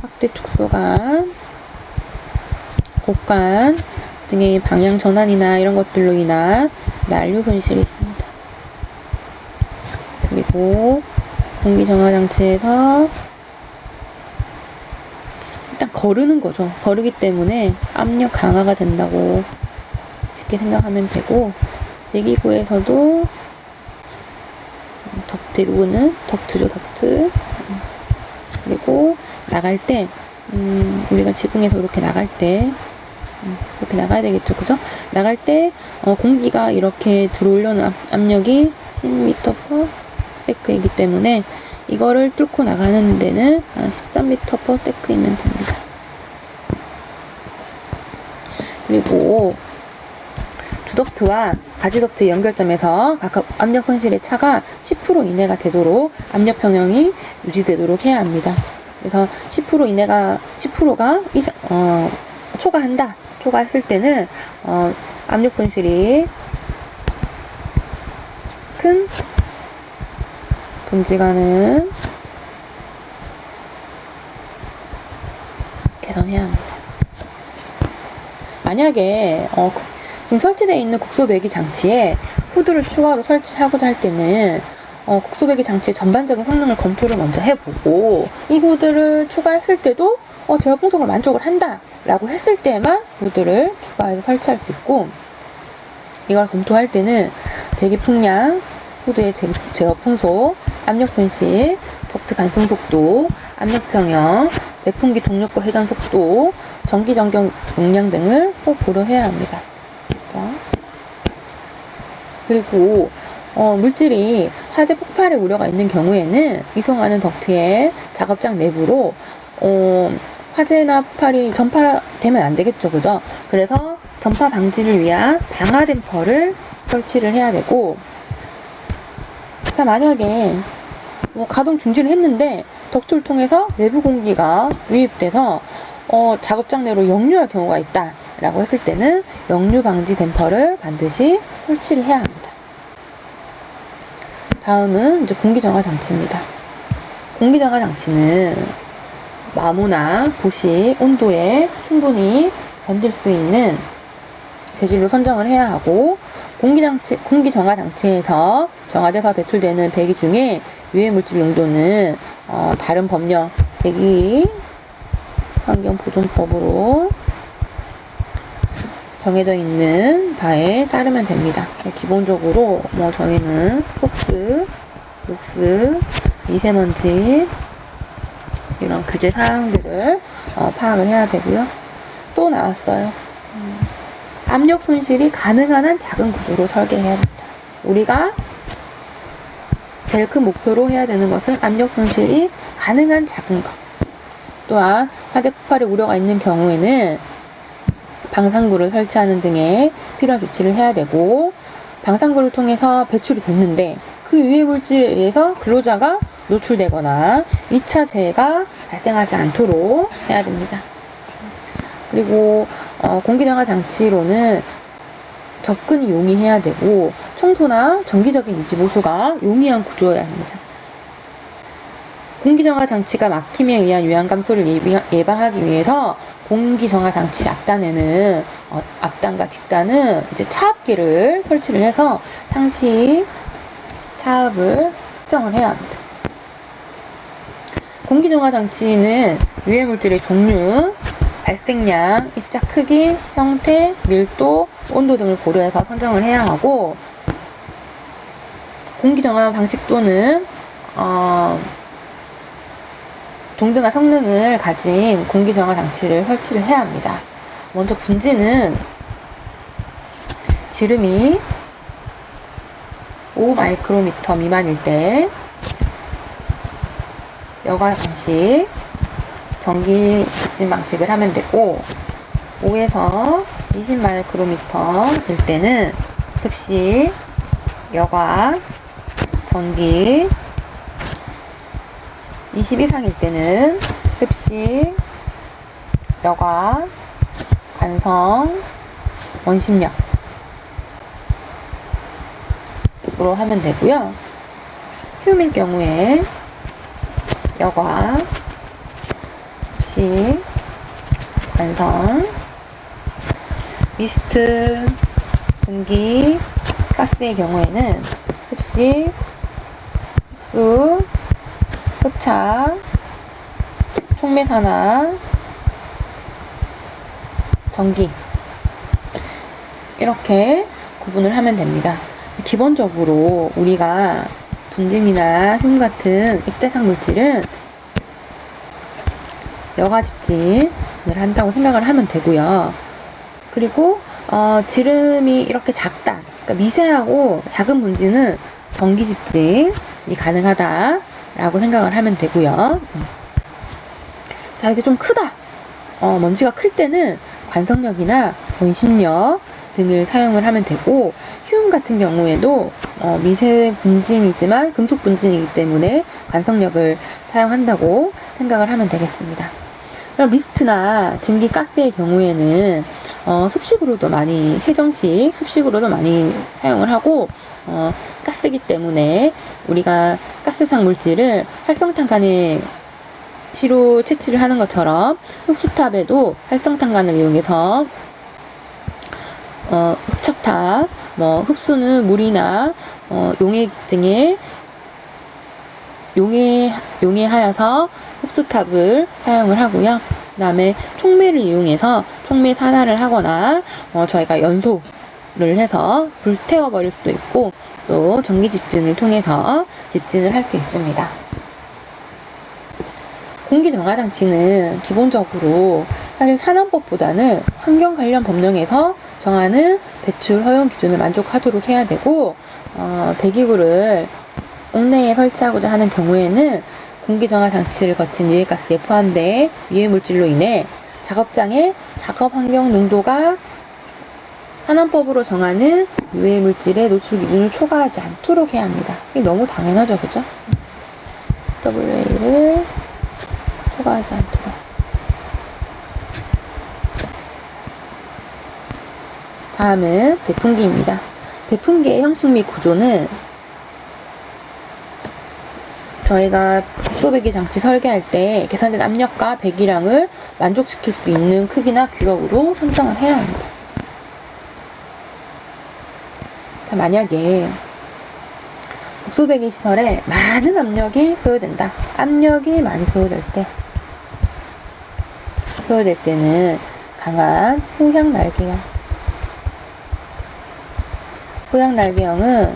확대 축소관, 곡간 등의 방향 전환이나 이런 것들로 인한 난류 손실이 있습니다. 그리고 공기 정화 장치에서 일단 거르는 거죠. 거르기 때문에 압력 강화가 된다고 쉽게 생각하면 되고, 배기구에서도 배기구는 덕트죠, 덕트. 그리고 나갈 때 우리가 지붕에서 이렇게 나갈 때 이렇게 나가야 되겠죠, 그죠? 나갈 때 공기가 이렇게 들어오려는 압력이 10m/s이기 때문에 이거를 뚫고 나가는 데는 한 13m/s이면 됩니다. 그리고 주덕트와 가지덕트의 연결점에서 각각 압력 손실의 차가 10% 이내가 되도록 압력 평형이 유지되도록 해야 합니다. 그래서 10% 이내가 10%가 초과한다. 초과했을 때는 압력 손실이 큰 본지관은 개선해야 합니다. 만약에 지금 설치되어 있는 국소배기 장치에 후드를 추가로 설치하고자 할 때는 국소배기 장치의 전반적인 성능을 검토를 먼저 해보고, 이 후드를 추가했을 때도 제어 풍속을 만족을 한다 라고 했을 때만 후드를 추가해서 설치할 수 있고, 이걸 검토할 때는 배기 풍량, 후드의 제어 풍속, 압력 손실, 덕트 간성 속도, 압력 평형, 배풍기 동력과 회전 속도, 전기 전경 용량 등을 꼭 고려해야 합니다. 그리고 물질이 화재 폭발의 우려가 있는 경우에는 이송하는 덕트의 작업장 내부로 화재나 폭발이 전파되면 안 되겠죠, 그죠? 그래서 전파 방지를 위한 방화 댐퍼를 설치를 해야 되고, 자, 만약에 가동 중지를 했는데 덕트를 통해서 내부 공기가 유입돼서 작업장 내로 역류할 경우가 있다 라고 했을 때는 역류 방지 댐퍼를 반드시 설치를 해야 합니다. 다음은 이제 공기 정화 장치입니다. 공기 정화 장치는 마모나 부식 온도에 충분히 견딜 수 있는 재질로 선정을 해야 하고, 공기 정화 장치에서 정화돼서 배출되는 배기 중에 유해 물질 농도는 다른 법령 대기 환경 보존법으로 정해져 있는 바에 따르면 됩니다. 기본적으로 저희는 폭스, 녹스, 미세먼지 이런 규제 사항들을 파악을 해야 되고요. 또 나왔어요. 압력 손실이 가능한 한 작은 구조로 설계해야 합니다. 우리가 제일 큰 목표로 해야 되는 것은 압력 손실이 가능한 작은 것. 또한 화재 폭발의 우려가 있는 경우에는 방산구를 설치하는 등의 필요한 조치를 해야 되고, 방산구를 통해서 배출이 됐는데 그 유해 물질에 의해서 근로자가 노출되거나 2차 재해가 발생하지 않도록 해야 됩니다. 그리고 공기정화 장치로는 접근이 용이해야 되고, 청소나 정기적인 유지 보수가 용이한 구조여야 합니다. 공기정화 장치가 막힘에 의한 유한 감소를 예방하기 위해서 공기정화 장치 앞단에는 앞단과 뒷단은 이제 차압기를 설치를 해서 상시 차압을 측정을 해야 합니다. 공기정화 장치는 유해 물질의 종류, 발생량, 입자 크기, 형태, 밀도, 온도 등을 고려해서 선정을 해야 하고, 공기정화 방식 또는 동등한 성능을 가진 공기정화 장치를 설치를 해야 합니다. 먼저 분지는 지름이 5 마이크로미터 미만일 때 여과 방식, 전기 직진 방식을 하면 되고, 5에서 20 마이크로미터일 때는 습식, 여과, 전기, 20 이상일 때는 습식, 여과, 관성, 원심력 으로 하면 되고요. 휴일 경우에 여과, 습식, 관성, 미스트, 전기, 가스의 경우에는 습식, 흡수, 흡착, 촉매산화, 전기. 이렇게 구분을 하면 됩니다. 기본적으로 우리가 분진이나 흉 같은 입자상 물질은 여과 집진을 한다고 생각을 하면 되고요. 그리고 지름이 이렇게 작다, 그러니까 미세하고 작은 분진은 전기 집진이 가능하다라고 생각을 하면 되고요. 자, 이제 좀 크다, 먼지가 클 때는 관성력이나 원심력 등을 사용을 하면 되고, 휴움 같은 경우에도 미세 분진이지만 금속 분진이기 때문에 관성력을 사용한다고 생각을 하면 되겠습니다. 그럼 미스트나 증기 가스의 경우에는 습식으로도 많이, 세정식 습식으로도 많이 사용을 하고, 가스이기 때문에 우리가 가스상 물질을 활성탄간에 시로 채취를 하는 것처럼 흡수탑에도 활성탄간을 이용해서 흡착탑, 흡수는 물이나 용액 등의 용해하여서 흡수탑을 사용을 하고요. 그 다음에 촉매를 이용해서 촉매 산화를 하거나 저희가 연소를 해서 불태워 버릴 수도 있고, 또 전기 집진을 통해서 집진을 할 수 있습니다. 공기 정화 장치는 기본적으로 사실 산안법보다는 환경 관련 법령에서 정하는 배출 허용 기준을 만족하도록 해야 되고, 배기구를 옥내에 설치하고자 하는 경우에는 공기 정화 장치를 거친 유해가스에 포함된 유해물질로 인해 작업장의 작업 환경 농도가 산안법으로 정하는 유해물질의 노출 기준을 초과하지 않도록 해야 합니다. 이게 너무 당연하죠, 그죠? WA를 초과하지 않도록. 다음은 배풍기입니다. 배풍기의 형식 및 구조는 저희가 국소배기 장치 설계할 때 계산된 압력과 배기량을 만족시킬 수 있는 크기나 규격으로 선정을 해야 합니다. 자, 만약에 국소배기 시설에 많은 압력이 소요된다. 압력이 많이 소요될 때는 강한 호향 날개형. 호향 날개형은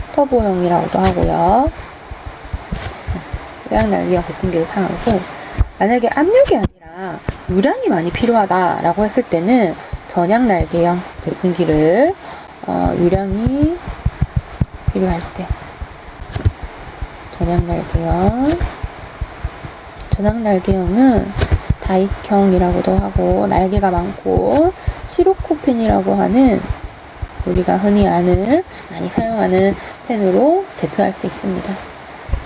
스터보형이라고도 하고요. 호향 날개형 배풍기를 사용하고, 만약에 압력이 아니라 유량이 많이 필요하다라고 했을 때는 전향 날개형 배풍기를 유량이 필요할 때 전향 날개형은 다익형이라고도 하고, 날개가 많고 시로코펜이라고 하는 우리가 흔히 아는, 많이 사용하는 펜으로 대표할 수 있습니다.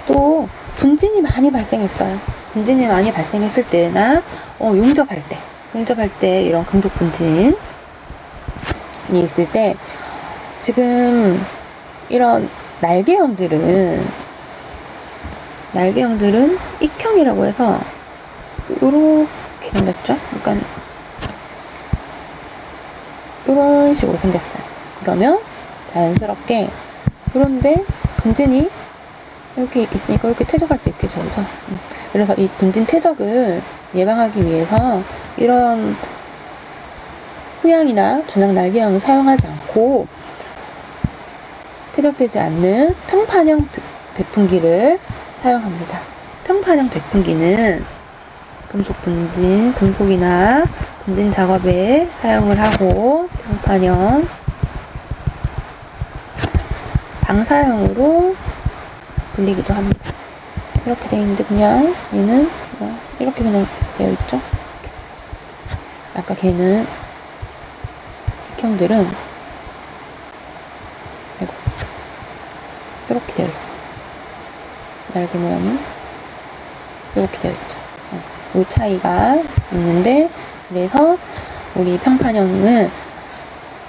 또 분진이 많이 발생했어요. 분진이 많이 발생했을 때나 용접할 때 이런 금속 분진이 있을 때, 지금 이런 날개형들은 익형이라고 해서 이렇게 생겼죠? 약간 이런 식으로 생겼어요. 그러면 자연스럽게, 그런데 분진이 이렇게 있으니까 이렇게 퇴적할 수 있겠죠, 그죠? 그래서 이 분진 퇴적을 예방하기 위해서 이런 후양이나 전향 날개형을 사용하지 않고 퇴적되지 않는 평판형 배풍기를 사용합니다. 평판형 배풍기는 금속이나 분진 작업에 사용을 하고, 평판형, 방사형으로 불리기도 합니다. 이렇게 되어 있는데, 그냥 얘는 이렇게 그냥 되어 있죠. 아까 걔는 익형들은 이렇게 되어 있습니다. 날개 모양이 이렇게 되어 있죠. 이 차이가 있는데, 그래서 우리 평판형은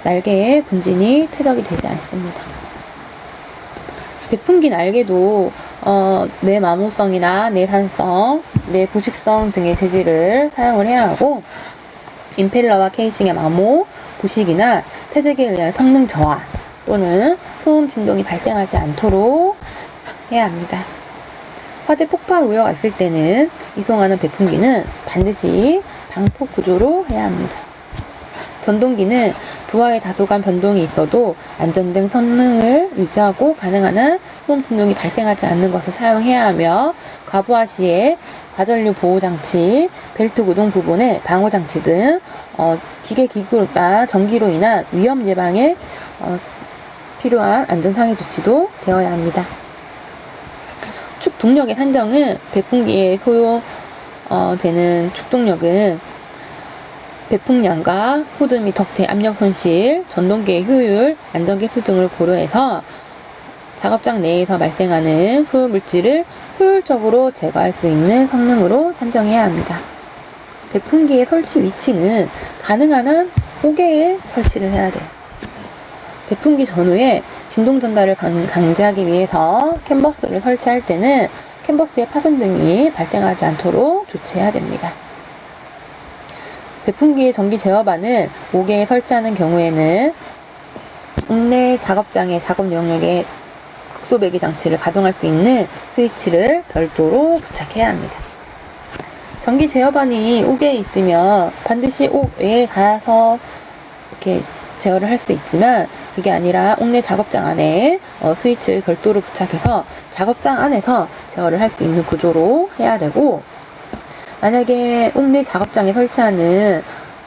날개에 분진이 퇴적이 되지 않습니다. 배풍기 날개도 내마모성이나 내산성, 내부식성 등의 재질을 사용을 해야 하고, 임펠러와 케이싱의 마모, 부식이나 퇴적에 의한 성능 저하 또는 소음 진동이 발생하지 않도록 해야 합니다. 화재 폭발 우려가 있을 때는 이송하는 배풍기는 반드시 방폭 구조로 해야 합니다. 전동기는 부하의 다소간 변동이 있어도 안전등 성능을 유지하고 가능한 한 소음 진동이 발생하지 않는 것을 사용해야 하며, 과부하 시에 과전류 보호장치, 벨트 구동 부분의 방호장치 등 기계 기구나 전기로 인한 위험 예방에 필요한 안전상해 조치도 되어야 합니다. 축동력의 산정은 배풍기에 소요되는 축동력은 배풍량과 후드 및 덕대 압력 손실, 전동기의 효율, 안전계수 등을 고려해서 작업장 내에서 발생하는 소요물질을 효율적으로 제거할 수 있는 성능으로 산정해야 합니다. 배풍기의 설치 위치는 가능한 한 옥외에 설치를 해야 돼요. 배풍기 전후에 진동 전달을 강제하기 위해서 캔버스를 설치할 때는 캔버스의 파손 등이 발생하지 않도록 조치해야 됩니다. 배풍기의 전기 제어반을 옥외에 설치하는 경우에는 옥내 작업장의 작업 영역에 극소 배기 장치를 가동할 수 있는 스위치를 별도로 부착해야 합니다. 전기 제어반이 옥외에 있으면 반드시 옥외에 가서 이렇게 제어를 할 수 있지만, 그게 아니라 옥내 작업장 안에 스위치를 별도로 부착해서 작업장 안에서 제어를 할 수 있는 구조로 해야 되고, 만약에 옥내 작업장에 설치하는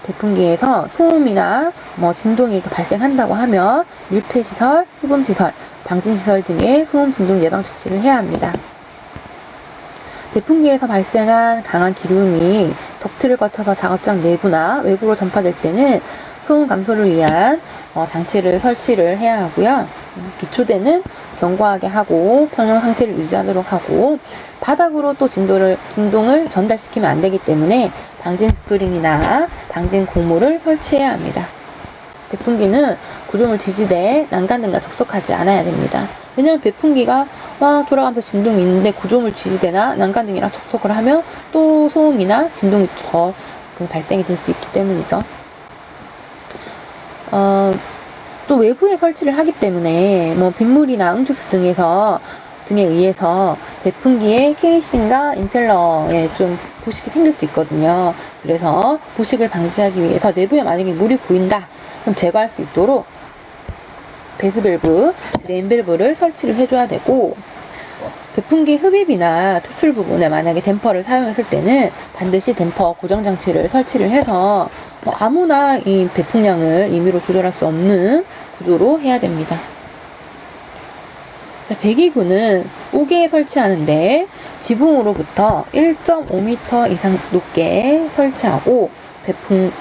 배풍기에서 소음이나 진동이 이렇게 발생한다고 하면 밀폐시설, 흡음시설, 방진시설 등의 소음 진동 예방 조치를 해야 합니다. 배풍기에서 발생한 강한 기름이 덕트를 거쳐서 작업장 내부나 외부로 전파될 때는 소음 감소를 위한 장치를 설치를 해야 하고요. 기초대는 견고하게 하고 평형 상태를 유지하도록 하고, 바닥으로 또 진동을 전달시키면 안 되기 때문에 방진 스프링이나 방진 고무를 설치해야 합니다. 배풍기는 구조물 지지대에 난간등과 접속하지 않아야 됩니다. 왜냐하면 배풍기가 막 돌아가면서 진동이 있는데 구조물 지지대나 난간등이랑 접속을 하면 또 소음이나 진동이 더 발생이 될 수 있기 때문이죠. 또 외부에 설치를 하기 때문에 빗물이나 응축수 등에 의해서 배풍기의 케이싱과 임펠러에 좀 부식이 생길 수 있거든요. 그래서 부식을 방지하기 위해서 내부에 만약에 물이 고인다 그럼 제거할 수 있도록 배수밸브, 드레인밸브를 설치를 해줘야 되고, 배풍기 흡입이나 투출 부분에 만약에 댐퍼를 사용했을 때는 반드시 댐퍼 고정장치를 설치를 해서 아무나 이 배풍량을 임의로 조절할 수 없는 구조로 해야 됩니다. 배기구는 옥외에 설치하는데 지붕으로부터 1.5m 이상 높게 설치하고,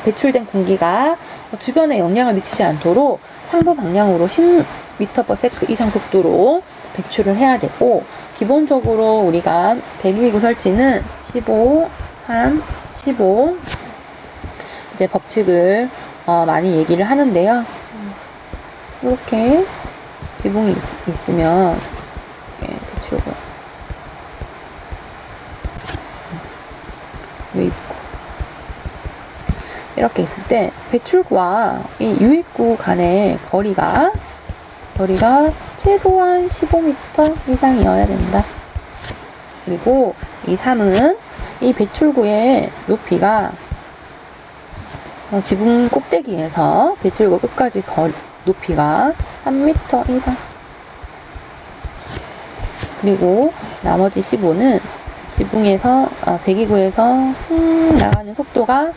배출된 공기가 주변에 영향을 미치지 않도록 상부 방향으로 10m/s 이상 속도로 배출을 해야 되고, 기본적으로 우리가 배기구 설치는 15, 3, 15 이제 법칙을 많이 얘기를 하는데요. 이렇게 지붕이 있으면 배출구 유입구 이렇게 있을 때 배출구와 이 유입구 간의 거리가 최소한 15m 이상이어야 된다. 그리고 이 3은 이 배출구의 높이가 지붕 꼭대기에서 배출구 끝까지 높이가 3m 이상. 그리고 나머지 15는 지붕에서 배기구에서 나가는 속도가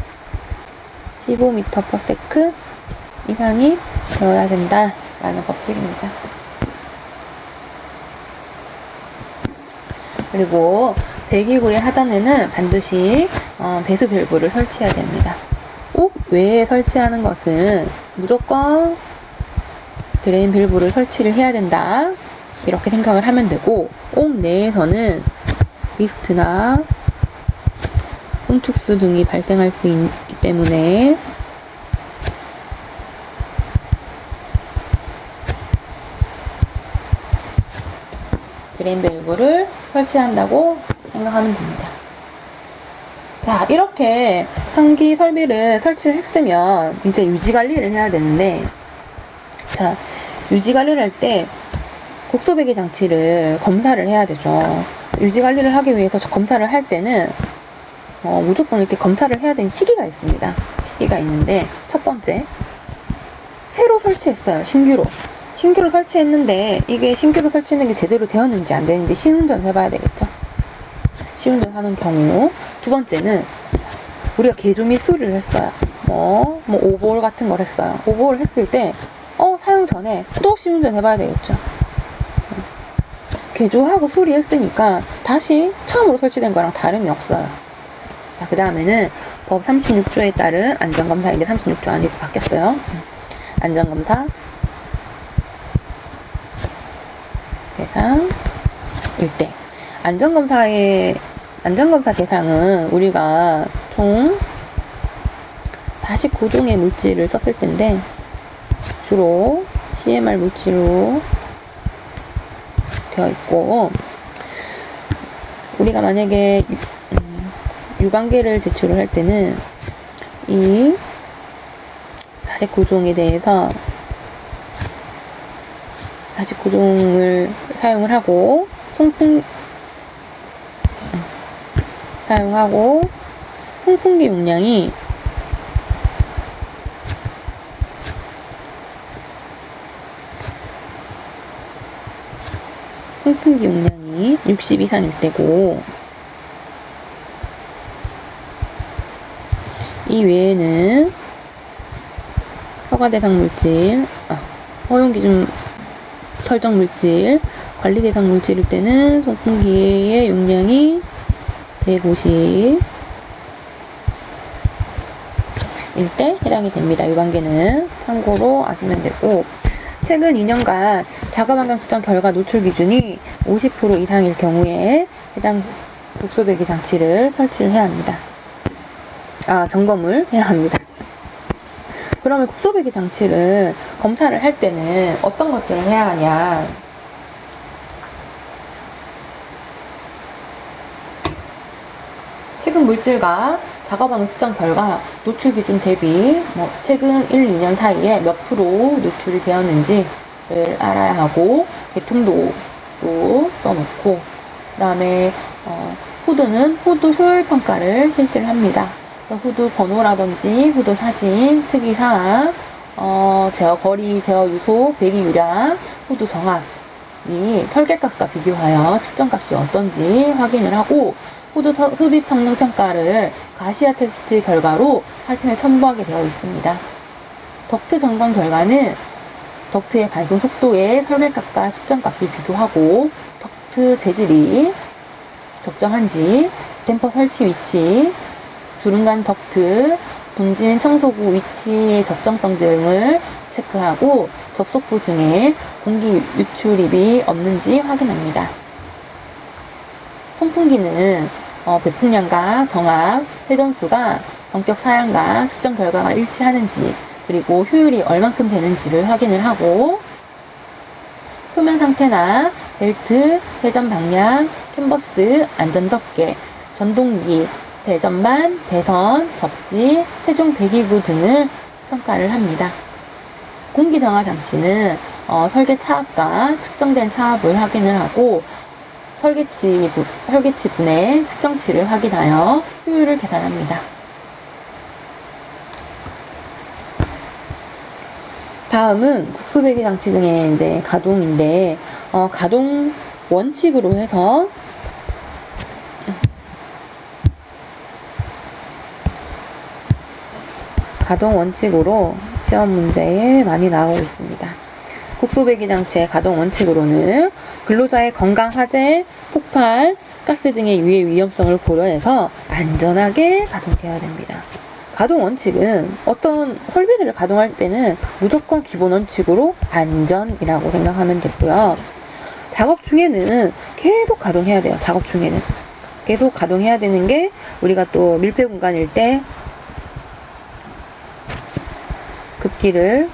15m/s 이상이 되어야 된다라는 법칙입니다. 그리고 배기구의 하단에는 반드시 배수 밸브를 설치해야 됩니다. 옥 외에 설치하는 것은 무조건 드레인 밸브를 설치를 해야 된다, 이렇게 생각을 하면 되고, 옥 내에서는 미스트나 응축수 등이 발생할 수 있기 때문에 드레인 밸브를 설치한다고 생각하면 됩니다. 자, 이렇게 환기 설비를 설치를 했으면 이제 유지 관리를 해야 되는데, 자, 유지 관리를 할 때 곡소 배기 장치를 검사를 해야 되죠. 유지 관리를 하기 위해서 검사를 할 때는 무조건 이렇게 검사를 해야 되는 시기가 있습니다. 시기가 있는데, 첫 번째, 새로 설치했어요. 신규로 설치했는데, 이게 신규로 설치하는 게 제대로 되었는지 안 되는지 시운전 해봐야 되겠죠. 시운전 하는 경우. 두 번째는, 우리가 개조 및 수리를 했어요. 오버홀 같은 걸 했어요. 오버홀 했을 때, 사용 전에 또 시운전 해봐야 되겠죠. 개조하고 수리했으니까 다시 처음으로 설치된 거랑 다름이 없어요. 자, 그 다음에는 법 36조에 따른 안전검사인데 36조 아니고 바뀌었어요. 안전검사 대상 1대. 안전검사 대상은 우리가 총 49종의 물질을 썼을 텐데, 주로 CMR 물질로 되어 있고, 우리가 만약에 유관계를 제출을 할 때는 이 49종에 대해서 49종을 사용을 하고 송풍기 용량이 송풍기 용량이 60 이상일 때고, 이 외에는 허가대상 물질, 허용기준 설정 물질, 관리대상 물질일 때는 송풍기의 용량이 150일 때 해당이 됩니다. 유관계는 참고로 아시면 되고, 최근 2년간 작업환경 측정 결과 노출 기준이 50% 이상일 경우에 해당 국소배기 장치를 설치를 해야 합니다. 점검을 해야 합니다. 그러면 국소배기 장치를 검사를 할 때는 어떤 것들을 해야 하냐? 최근 물질과 작업환경 측정 결과 노출 기준 대비 최근 1, 2년 사이에 몇 프로 노출이 되었는지를 알아야 하고, 개통도도 써놓고, 그 다음에 후드는 후드 효율 평가를 실시를 합니다. 후드 번호라든지 후드 사진, 특이사항, 제어 거리, 제어 유소, 배기 유량, 후드 정확이 설계값과 비교하여 측정값이 어떤지 확인을 하고, 후드 흡입 성능 평가를 가시아 테스트 결과로 사진을 첨부하게 되어 있습니다. 덕트 점검 결과는 덕트의 발송 속도의 설계값과 측정값을 비교하고, 덕트 재질이 적정한지, 댐퍼 설치 위치, 주름간 덕트, 분진 청소구 위치의 적정성 등을 체크하고, 접속부 등에 공기 유출입이 없는지 확인합니다. 송풍기는 배풍량과 정압, 회전수가 성격 사양과 측정 결과가 일치하는지, 그리고 효율이 얼만큼 되는지를 확인을 하고, 표면 상태나 벨트, 회전 방향, 캔버스, 안전 덮개, 전동기, 배전반, 배선, 접지, 세종 배기구 등을 평가를 합니다. 공기 정화 장치는 설계 차압과 측정된 차압을 확인을 하고, 설계치 분의 측정치를 확인하여 효율을 계산합니다. 다음은 국소배기 장치 등의 이제 가동인데, 가동 원칙으로 해서 시험 문제에 많이 나오고 있습니다. 국소배기 장치의 가동 원칙으로는 근로자의 건강, 화재, 폭발, 가스 등의 유해 위험성을 고려해서 안전하게 가동되어야 됩니다. 가동 원칙은 어떤 설비들을 가동할 때는 무조건 기본 원칙으로 안전이라고 생각하면 되고요. 작업 중에는 계속 가동해야 돼요. 작업 중에는 계속 가동해야 되는 게, 우리가 또 밀폐 공간일 때 급기를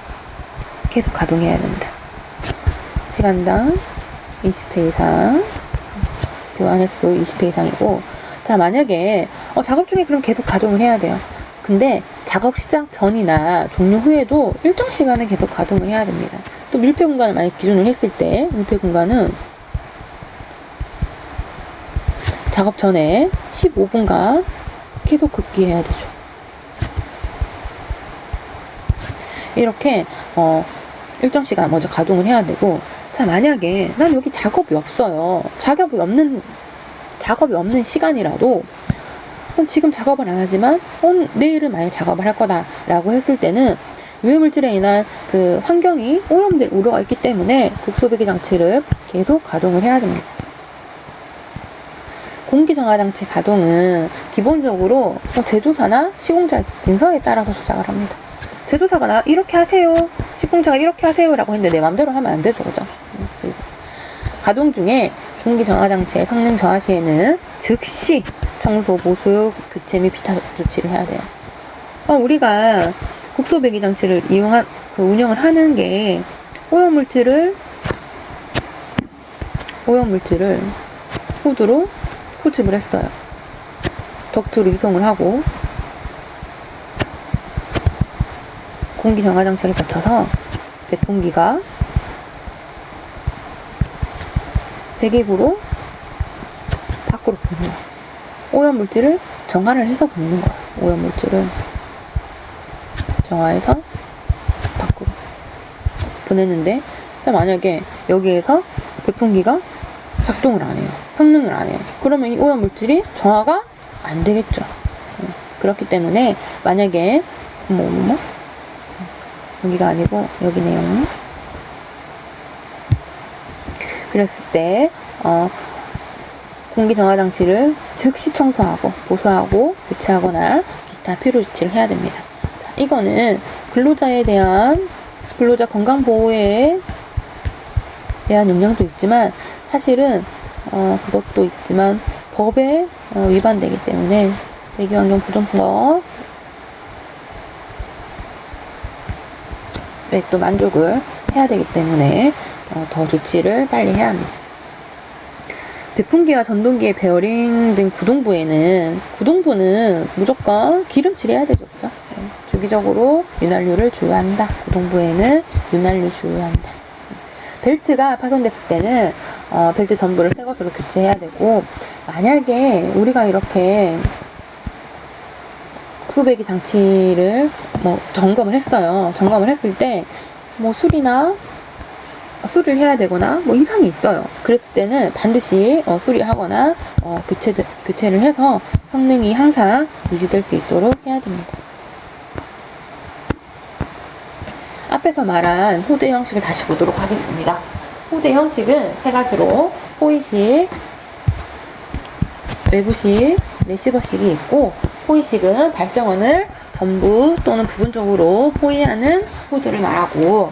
계속 가동해야 됩니다. 시간당 20회 이상, 교환 횟수 20회 이상이고, 자, 만약에 작업 중에 그럼 계속 가동을 해야 돼요. 근데 작업 시작 전이나 종료 후에도 일정 시간은 계속 가동을 해야 됩니다. 또 밀폐 공간을 만약 기준을 했을 때, 밀폐 공간은 작업 전에 15분간 계속 급기해야 되죠. 이렇게 일정 시간 먼저 가동을 해야 되고, 자, 만약에 난 여기 작업이 없어요. 작업이 없는 시간이라도 난 지금 작업을 안 하지만 내일은 만약 작업을 할 거다라고 했을 때는 유해물질에 인한 그 환경이 오염될 우려가 있기 때문에 국소배기 장치를 계속 가동을 해야 됩니다. 공기정화장치 가동은 기본적으로 제조사나 시공자의 지침서에 따라서 조작을 합니다. 제조사가 이렇게 하세요, 시공자가 이렇게 하세요 라고 했는데 내 맘대로 하면 안 되죠, 그죠? 가동 중에 공기정화장치의 성능 저하 시에는 즉시 청소, 보수, 교체 및 비타 조치를 해야 돼요. 우리가 국소배기 장치를 운영을 하는 게 오염물질을 후드로 포집을 했어요. 덕트로 이송을 하고 공기정화장치를 거쳐서 배풍기가 배기구로 밖으로 보내요. 오염물질을 정화를 해서 보내는 거예요. 오염물질을 정화해서 밖으로 보내는데, 만약에 여기에서 배풍기가 작동을 안 해요. 성능을 안 해요. 그러면 이 오염물질이 정화가 안 되겠죠. 그렇기 때문에 만약에 여기가 아니고 여기네요. 그랬을 때 공기정화장치를 즉시 청소하고 보수하고 교체하거나 기타 필요 조치를 해야 됩니다. 자, 이거는 근로자 건강보호에 대한 영향도 있지만, 사실은 그것도 있지만 법에 위반되기 때문에 대기환경보존법에 또 만족을 해야 되기 때문에 더 조치를 빨리 해야 합니다. 배풍기와 전동기의 베어링 등 구동부는 무조건 기름칠을 해야 되죠, 그죠? 주기적으로 윤활유를 주유한다. 구동부에는 윤활유 주유한다. 벨트가 파손됐을 때는 벨트 전부를 새 것으로 교체해야 되고, 만약에 우리가 이렇게 국소배기 장치를 점검을 했어요. 점검을 했을 때 수리를 해야 되거나 이상이 있어요. 그랬을 때는 반드시 수리하거나 교체를 해서 성능이 항상 유지될 수 있도록 해야 됩니다. 앞에서 말한 호드 형식을 다시 보도록 하겠습니다. 호드 형식은 세 가지로 호의식, 외부식, 레시버식이 있고, 호의식은 발생원을 전부 또는 부분적으로 포위하는 호드를 말하고,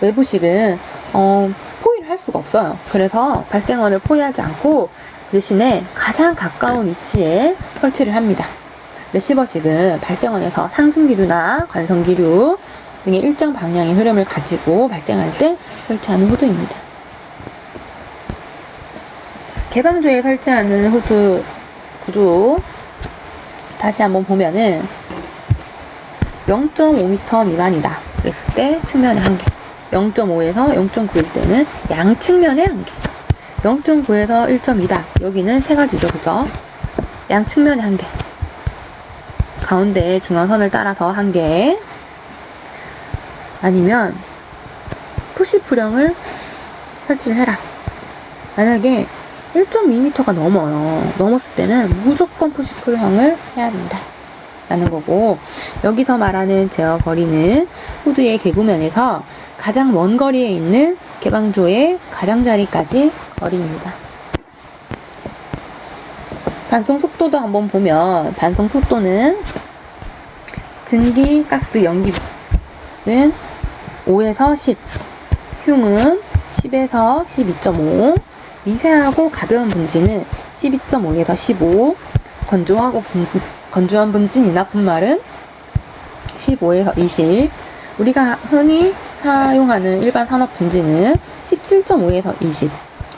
외부식은 포위를 할 수가 없어요. 그래서 발생원을 포위하지 않고 그 대신에 가장 가까운 위치에 설치를 합니다. 레시버식은 발생원에서 상승기류나 관성기류 등의 일정 방향의 흐름을 가지고 발생할 때 설치하는 호드입니다. 개방조에 설치하는 호드 구조 다시 한번 보면은 0.5m 미만이다 그랬을 때 측면에 한 개, 0.5에서 0.9일 때는 양측면에 한 개, 0.9에서 1.2다 여기는 세 가지죠, 그죠? 양측면에 한 개, 가운데 중앙선을 따라서 한 개, 아니면 푸시프령을 설치를 해라. 만약에 1.2m가 넘었을 때는 무조건 푸시프령을 해야 된다 라는 거고, 여기서 말하는 제어 거리는 후드의 개구면에서 가장 먼 거리에 있는 개방조의 가장자리까지 거리입니다. 반송 속도도 한번 보면, 반송 속도는 증기, 가스, 연기는 5에서 10, 흉은 10에서 12.5, 미세하고 가벼운 분진은 12.5에서 15, 건조한 분진이나 분말은 15에서 20, 우리가 흔히 사용하는 일반 산업 분진은 17.5에서 20.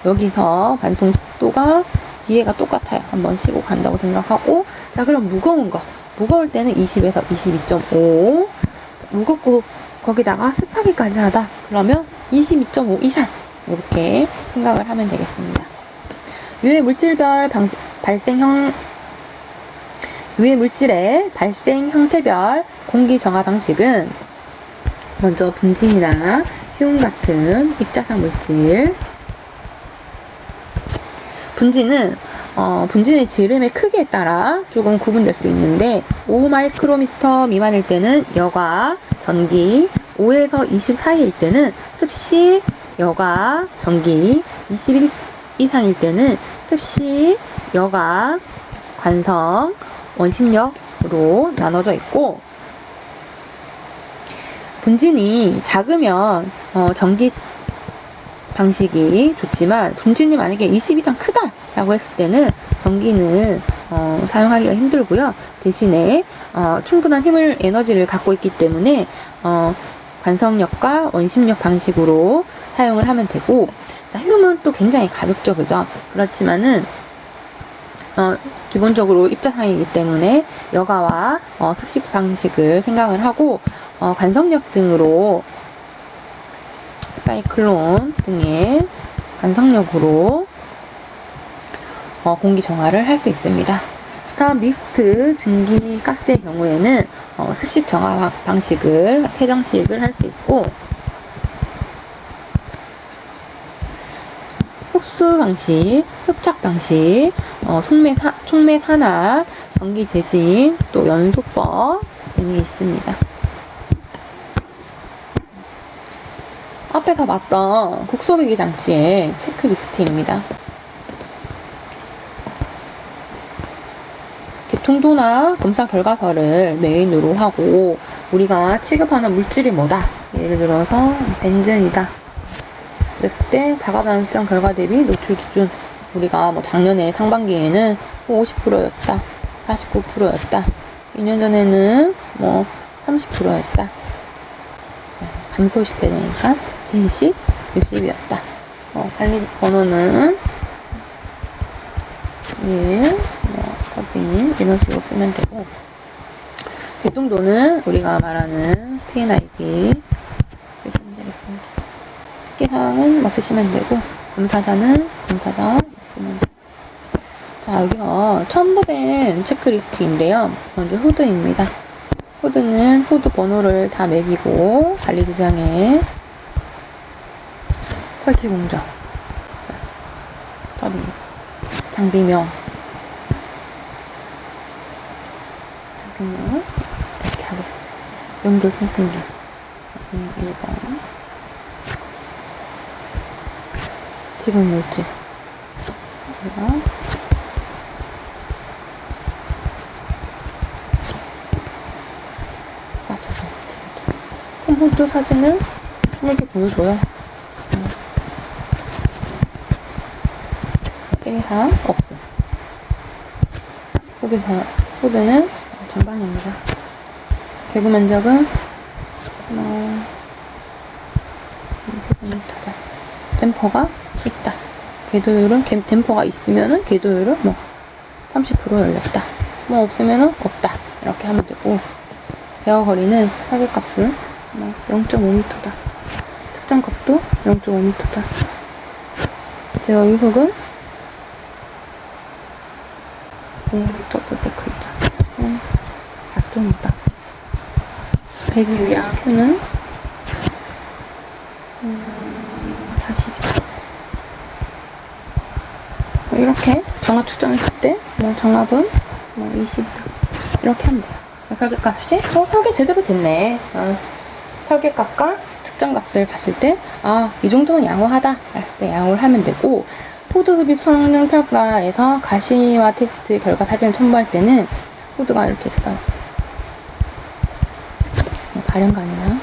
여기서 반송 속도가 뒤에가 똑같아요. 한번 쉬고 간다고 생각하고, 자, 그럼 무거울 때는 20에서 22.5, 무겁고 거기다가 습하기까지 하다 그러면 22.5 이상 이렇게 생각을 하면 되겠습니다. 유해 물질별 발생 유해 물질의 발생 형태별 공기 정화 방식은 먼저 분진이나 휴음 같은 입자상 물질. 분진의 지름의 크기에 따라 조금 구분될 수 있는데 5마이크로미터 미만일 때는 여과, 전기, 5에서 20 사이일 때는 습식, 여과, 전기, 21 이상일 때는 습식, 여과, 관성, 원심력으로 나눠져 있고, 분진이 작으면 전기 방식이 좋지만 분진이 만약에 20 이상 크다라고 했을 때는 전기는 사용하기가 힘들고요. 대신에 충분한 에너지를 갖고 있기 때문에 관성력과 원심력 방식으로 사용을 하면 되고, 자, 휴음은 또 굉장히 가볍죠, 그죠? 그렇지만은 기본적으로 입자상이기 때문에 여가와 습식 방식을 생각을 하고, 관성력 등으로 사이클론 등의 관성력으로 공기 정화를 할 수 있습니다. 다음 미스트, 증기, 가스의 경우에는 습식 정화 방식을, 세정식을 할 수 있고, 흡수 방식, 흡착 방식, 촉매 산화, 전기 재진, 또 연소법 등이 있습니다. 앞에서 봤던 국소배기 장치의 체크리스트입니다. 개통도나 검사 결과서를 메인으로 하고 우리가 취급하는 물질이 뭐다. 예를 들어서 벤젠이다. 그랬을 때 자가반응성 결과 대비 노출 기준, 우리가 뭐 작년에 상반기에는 50%였다, 49%였다, 2년 전에는 뭐 30%였다. 감소시켜야 되니까 70, 60이었다. 관리 번호는 1, 법인 이런 식으로 쓰면 되고, 개통도는 우리가 말하는 PNID 쓰시면 되겠습니다. 특기사항은 쓰시면 되고, 검사자는 검사자 쓰면 되고. 자, 여기서 첨부된 체크리스트인데요. 먼저 후드입니다. 후드는 후드 번호를 다 매기고 관리대장에 설치 공정, 장비명 이렇게 하겠습니다. 연결 선풍기 1번, 지금 물질 홈포트 사진을 이렇게 보여줘요. 특기사항 없음. 후드는 정방입니다. 개구 면적은 20m다. 댐퍼가 있다. 궤도율은 댐퍼가 있으면은 궤도율은 30% 열렸다. 없으면은 없다. 이렇게 하면 되고, 제어 거리는 설계값은 0.5m다. 특정값도 0.5m다. 제어 유속은 5m/s이다. 4.5다. 배기율량 Q는 40이다. 이렇게 정합 측정했을 때 정합은 20이다. 이렇게 하면 돼요. 설계값이 설계 제대로 됐네. 설계값과 특정값을 봤을 때 이 정도는 양호하다 했을 때 양호를 하면 되고, 후드 흡입 성능 평가에서 가시화 테스트 결과 사진을 첨부할 때는 후드가 이렇게 있어요. 발연관이나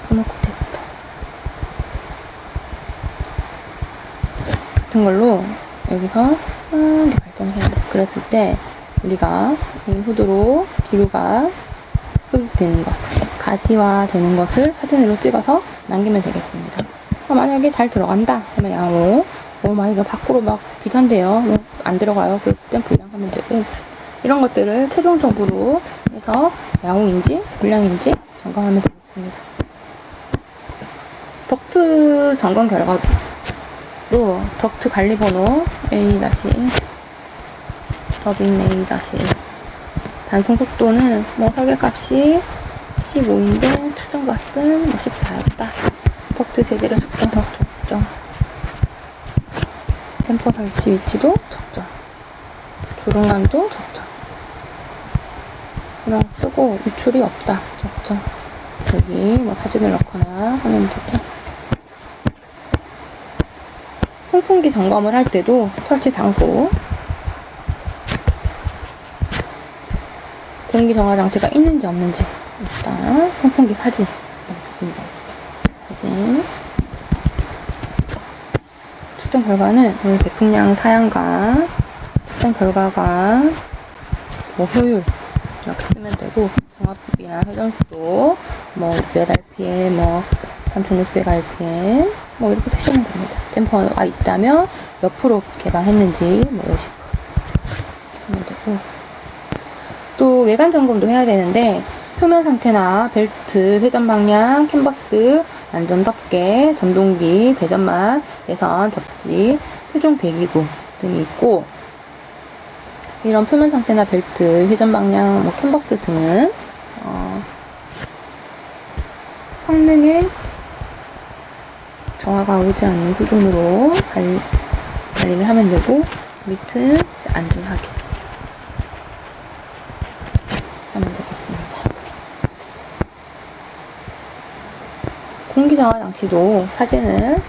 스모크 테스터 같은 걸로 여기서 이렇게 발생해요. 그랬을 때 우리가 이 후드로 기류가 흡입되는 것, 가시화 되는 것을 사진으로 찍어서 남기면 되겠습니다. 만약에 잘 들어간다 하면 양호, 이거 밖으로 비싼데요, 안 들어가요, 그랬을 땐 불량하면 되고, 이런 것들을 최종적으로 해서 양호인지 불량인지 점검하면 되겠습니다. 덕트 점검 결과도 덕트 관리번호 A- 더빙 A-1. 단송 속도는 뭐 설계값이 15인데 최종값은 뭐 14였다. 덕트 제대로 적정, 적정. 템퍼 설치 위치도 적정. 조롱감도 적정. 그냥 쓰고 유출이 없다. 적정. 여기 뭐 사진을 넣거나 하면 되고. 송풍기 점검을 할 때도 설치 장소, 공기 정화 장치가 있는지 없는지 일단 송풍기 사진, 측정 결과는 오늘 배풍량 사양과 측정 결과가 뭐 효율 이렇게 쓰면 되고, 정압비나 회전수도 뭐 몇 RPM, 뭐 3600 RPM 뭐 이렇게 쓰시면 됩니다. 댐퍼가 있다면 몇 프로 개방했는지 뭐 50% 하면 되고, 또 외관 점검도 해야 되는데 표면 상태나 벨트, 회전 방향, 캔버스, 안전 덮개, 전동기, 배전만, 예선, 접지, 최종 배기구 등이 있고, 이런 표면 상태나 벨트, 회전 방향, 뭐 캔버스 등은 성능에 저하가 오지 않는 수준으로 관리를 하면 되고, 밑은 안전하게 하면 되겠습니다. 공기정화 장치도 사진을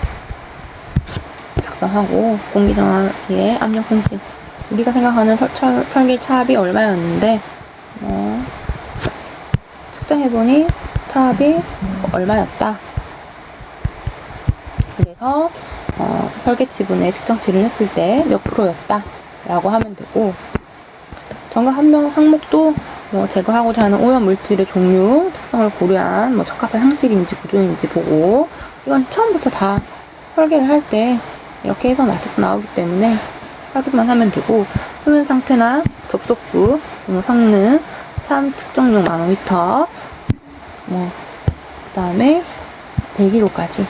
작성하고, 공기정화기의 압력 공식, 우리가 생각하는 설계 차압이 얼마였는데 측정해보니 차압이 얼마였다. 그래서 설계 지분의 측정치를 했을 때 몇 프로였다 라고 하면 되고, 정각 항목도 뭐 제거하고자 하는 오염 물질의 종류, 특성을 고려한 뭐 적합한 형식인지 구조인지 보고, 이건 처음부터 다 설계를 할 때 이렇게 해서 맞춰서 나오기 때문에 확인만 하면 되고, 표면 상태나 접속부, 성능, 참 측정용 마노미터, 그 다음에 배기구까지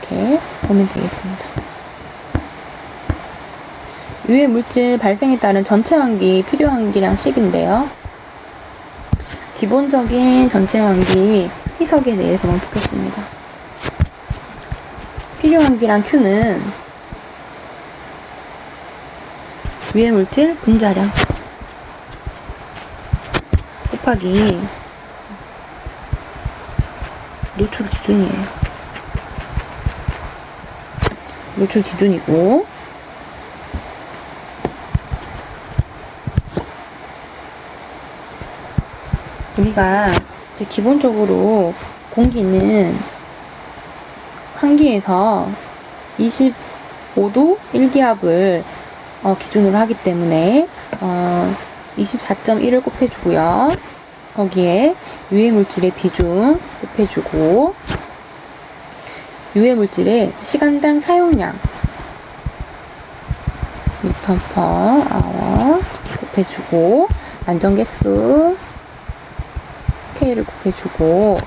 이렇게 보면 되겠습니다. 유해 물질 발생에 따른 전체 환기, 필요 환기량 식인데요. 기본적인 전체 환기 희석에 대해서만 보겠습니다. 필요 환기량 Q는 유해 물질 분자량 곱하기 노출 기준이에요. 노출 기준이고, 우리가 이제 기본적으로 공기는 환기에서 25도 1기압을 기준으로 하기 때문에 24.1을 곱해주고요. 거기에 유해물질의 비중 곱해주고, 유해물질의 시간당 사용량 미터/아워 곱해주고, 안전개수 K를 곱해주고,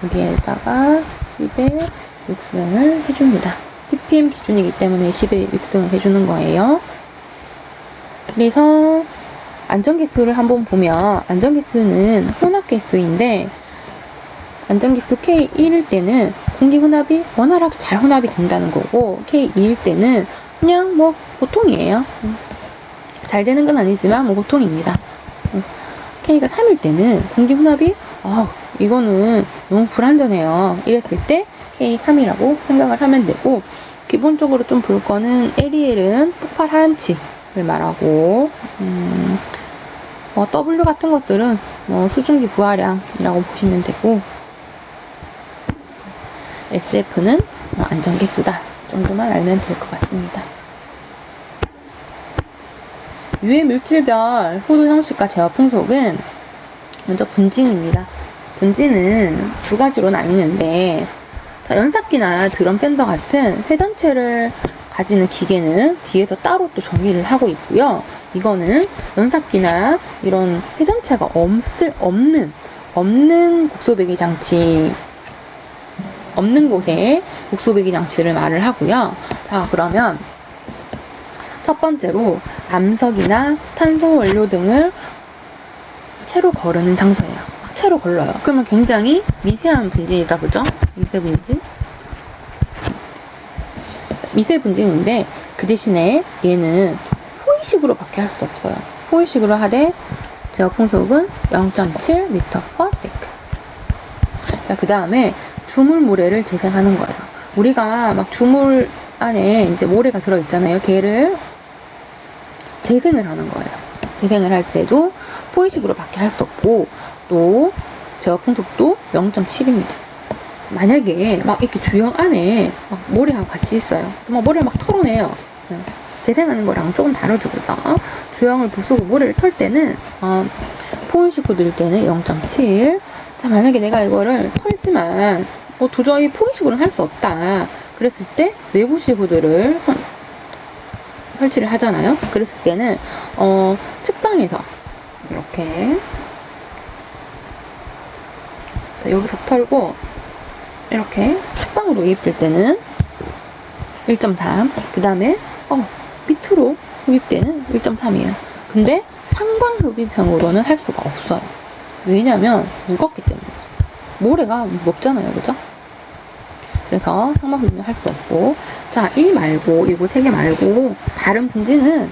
거기에다가 10의 6승을 해줍니다. ppm 기준이기 때문에 10의 6승을 해주는 거예요. 그래서 안전개수를 한번 보면, 안전개수는 혼합개수인데, 안전개수 K1일 때는 공기 혼합이 원활하게 잘 혼합이 된다는 거고, K2일 때는 그냥 뭐 보통이에요. 잘 되는 건 아니지만 뭐 보통입니다. K가 3일 때는 공기 혼합이 이거는 너무 불안전해요. 이랬을 때 K3이라고 생각을 하면 되고, 기본적으로 좀 볼 거는 LEL은 폭발한치를 말하고, W 같은 것들은 수증기 부하량이라고 보시면 되고, SF는 안전개수다 정도만 알면 될 것 같습니다. 유해 물질별 후드 형식과 제어 풍속은 먼저 분진입니다. 분진은 두 가지로 나뉘는데, 연삭기나 드럼 샌더 같은 회전체를 가지는 기계는 뒤에서 따로 또 정의를 하고 있고요. 이거는 연삭기나 이런 회전체가 없는 곡소배기 장치, 없는 곳에 곡소배기 장치를 말을 하고요. 자, 그러면 첫 번째로 암석이나 탄소 원료 등을 채로 거르는 장소예요. 채로 걸러요. 그러면 굉장히 미세한 분진이다, 그죠? 미세 분진. 미세 분진인데 그 대신에 얘는 포이식으로밖에 할 수 없어요. 포이식으로 하되 제어 풍속은 0.7m/s. 그 다음에 주물 모래를 재생하는 거예요. 우리가 막 주물 안에 이제 모래가 들어있잖아요. 걔를 재생을 하는 거예요. 재생을 할 때도 포이식으로밖에 할 수 없고, 또 제어 풍속도 0.7입니다. 만약에 막 이렇게 주형 안에 막 모래하고 같이 있어요. 그래서 막 모래를 막 털어내요. 재생하는 거랑 조금 다르죠, 그죠? 주형을 부수고 모래를 털 때는 포인식 후드일 때는 0.7. 자, 만약에 내가 이거를 털지만 뭐 도저히 포인식으로는 할 수 없다. 그랬을 때 외부식 후드를 설치를 하잖아요. 그랬을 때는 측방에서 이렇게 여기서 털고 이렇게 측방으로 유입될 때는 1.3. 그 다음에 밑으로 흡입되는 1.3이에요. 근데 상방 흡입형으로는 할 수가 없어요. 왜냐면 무겁기 때문에. 모래가 무겁잖아요, 그죠? 그래서 상방 흡입은 할 수 없고, 자, 이 말고, 이거 3개 말고 다른 분지는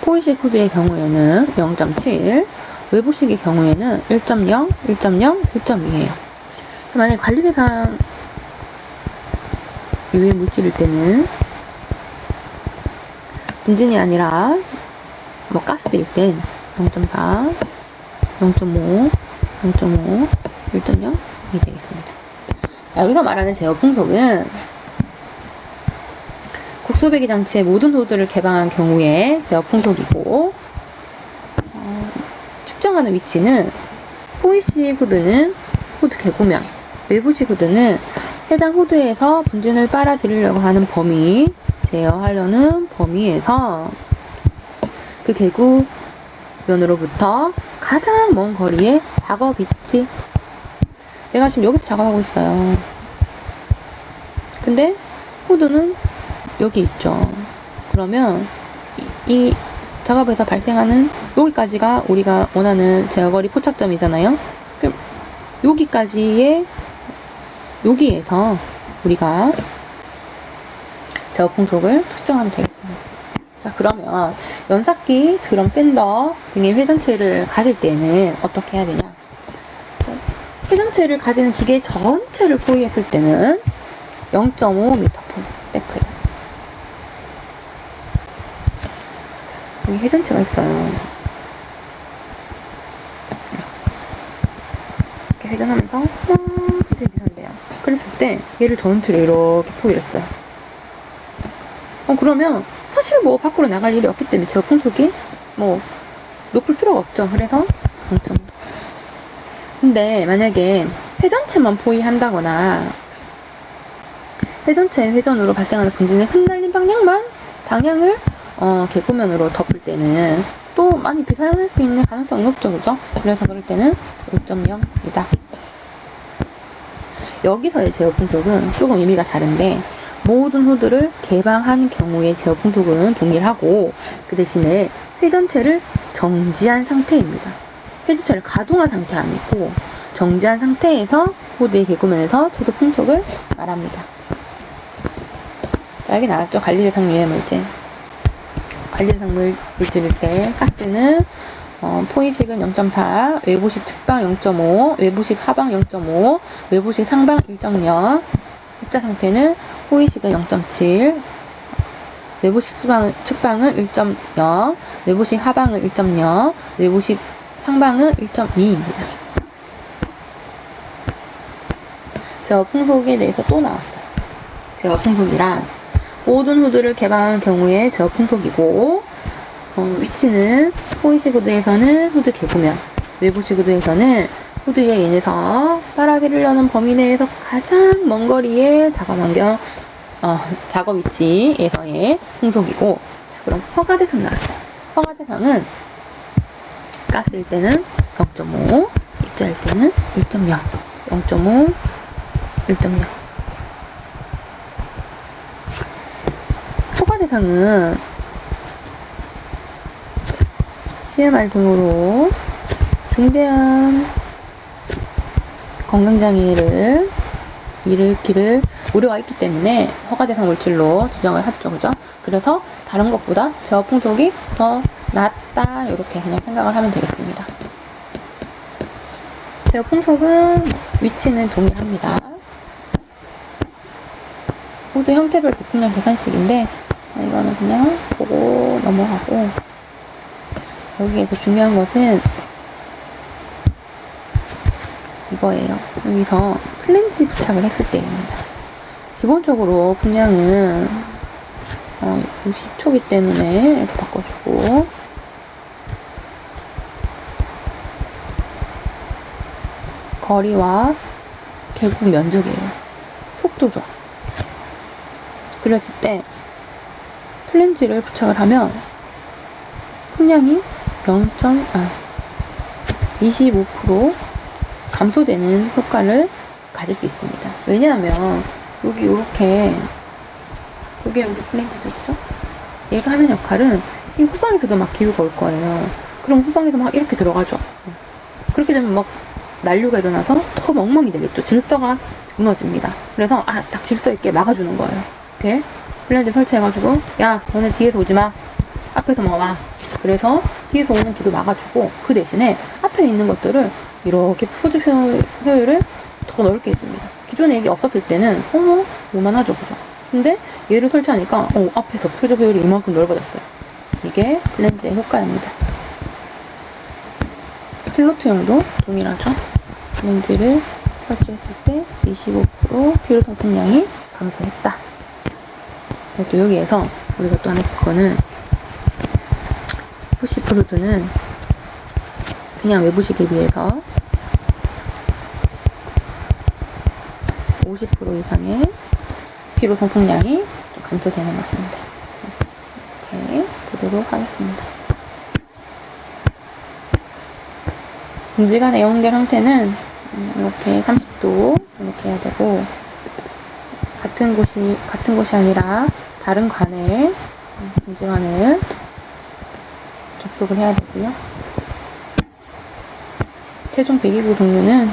포이식 후드의 경우에는 0.7, 외부식의 경우에는 1.0, 1.0, 1.2예요. 만약에 관리 대상 유해 물질일 때는 분진이 아니라 뭐 가스일 땐 0.4, 0.5, 0.5, 1.0이 되겠습니다. 자, 여기서 말하는 제어 풍속은 국소배기 장치의 모든 호드를 개방한 경우에 제어 풍속이고, 측정하는 위치는 포이식 후드는 후드 개구면, 외부식 후드는 해당 후드에서 분진을 빨아들이려고 하는 범위, 제어하려는 범위에서 그 개구면으로부터 가장 먼 거리의 작업 위치. 내가 지금 여기서 작업하고 있어요. 근데 후드는 여기 있죠. 그러면 이 작업에서 발생하는 여기까지가 우리가 원하는 제어거리 포착점이잖아요. 그럼 여기에서 우리가 제어 풍속을 측정하면 되겠습니다. 자, 그러면 연삭기, 드럼 샌더 등의 회전체를 가질 때는 어떻게 해야 되냐? 회전체를 가지는 기계 전체를 포위했을 때는 0.5m/s. 여기 회전체가 있어요. 이렇게 회전하면서 굉장히 비싼데요. 그랬을 때 얘를 전체를 이렇게 포위를 했어요. 그러면 사실 뭐 밖으로 나갈 일이 없기 때문에 제어 풍속이 뭐 높을 필요가 없죠. 그래서 0.5. 근데 만약에 회전체만 포위한다거나 회전체의 회전으로 발생하는 분진의 흩날린 방향을 개구면으로 덮을 때는 또 많이 비사용할 수 있는 가능성이 높죠, 그죠? 그래서 그럴 때는 5.0이다. 여기서의 제어 풍속은 조금 의미가 다른데, 모든 후드를 개방한 경우의 제어 풍속은 동일하고, 그 대신에 회전체를 정지한 상태입니다. 회전체를 가동한 상태 아니고 정지한 상태에서 후드의 개구면에서 최소 풍속을 말합니다. 자, 여기 나왔죠? 관리대상 유해 물질. 관리대상 물질일 때 가스는 포이식은 0.4, 외부식 측방 0.5, 외부식 하방 0.5, 외부식 상방 1.0, 입자 상태는 포이식은 0.7, 외부식 측방은 1.0, 외부식 하방은 1.0, 외부식 상방은 1.2입니다. 제어 풍속에 대해서 또 나왔어요. 제어 풍속이란 모든 후드를 개방한 경우의 제어 풍속이고, 위치는 포이식 후드에서는 후드 개구면, 외부식 후드에서는 후드에 인해서 빨아들이려는 범위 내에서 가장 먼 거리의 작업 위치에서의 풍속이고. 자, 그럼 허가대상 나왔어요. 허가대상은 가스일 때는 0.5, 입자일 때는 1.0, 0.5, 1.0. 허가대상은 CMR 등으로 중대한 건강장애를 일으킬 우려가 있기 때문에 허가대상 물질로 지정을 했죠. 그죠? 그래서 다른 것보다 제어 풍속이 더 낫다. 이렇게 그냥 생각을 하면 되겠습니다. 제어 풍속은 위치는 동일합니다. 호드 형태별 비폭량 계산식인데 이거는 그냥 보고 넘어가고, 여기에서 중요한 것은 이거예요. 여기서 플랜지 부착을 했을 때입니다. 기본적으로 풍량은 60초기 때문에 이렇게 바꿔주고, 거리와 계곡 면적이에요. 속도죠. 그랬을 때 플랜지를 부착을 하면 풍량이 25% 감소되는 효과를 가질 수 있습니다. 왜냐하면 여기 이렇게 여기 플랜지죠, 그죠? 얘가 하는 역할은 이 후방에서도 막 기울가 올 거예요. 그럼 후방에서 막 이렇게 들어가죠. 그렇게 되면 막 난류가 일어나서 더 멍멍이 되겠죠. 질서가 무너집니다. 그래서 딱 질서 있게 막아주는 거예요. 이렇게 플랜지 설치해가지고, 야 너네 뒤에서 오지마, 앞에서 와. 그래서 뒤에서 오는 길을 막아주고, 그 대신에 앞에 있는 것들을 이렇게 포즈 효율을 더 넓게 해줍니다. 기존에 이게 없었을 때는 요만하죠, 그죠? 근데 얘를 설치하니까 앞에서 표적 효율이 이만큼 넓어졌어요. 이게 플랜지의 효과입니다. 슬로트형도 동일하죠. 플랜지를 설치했을 때 25% 필요성 풍량이 감소했다. 근데 또 여기에서 우리가 또 하나 볼 거는, 푸시프루드는 그냥 외부식에 비해서 50% 이상의 필요성 풍량이 감소되는 것입니다. 이렇게 보도록 하겠습니다. 봉지가 애용될 형태는 이렇게 30도 이렇게 해야 되고, 같은 곳이 아니라 다른 관에 봉지관을 접속을 해야 되고요. 최종 배기구 종류는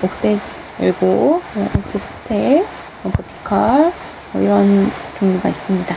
옥셋 엘보, 옥셋 스텝, 버티컬 이런 종류가 있습니다.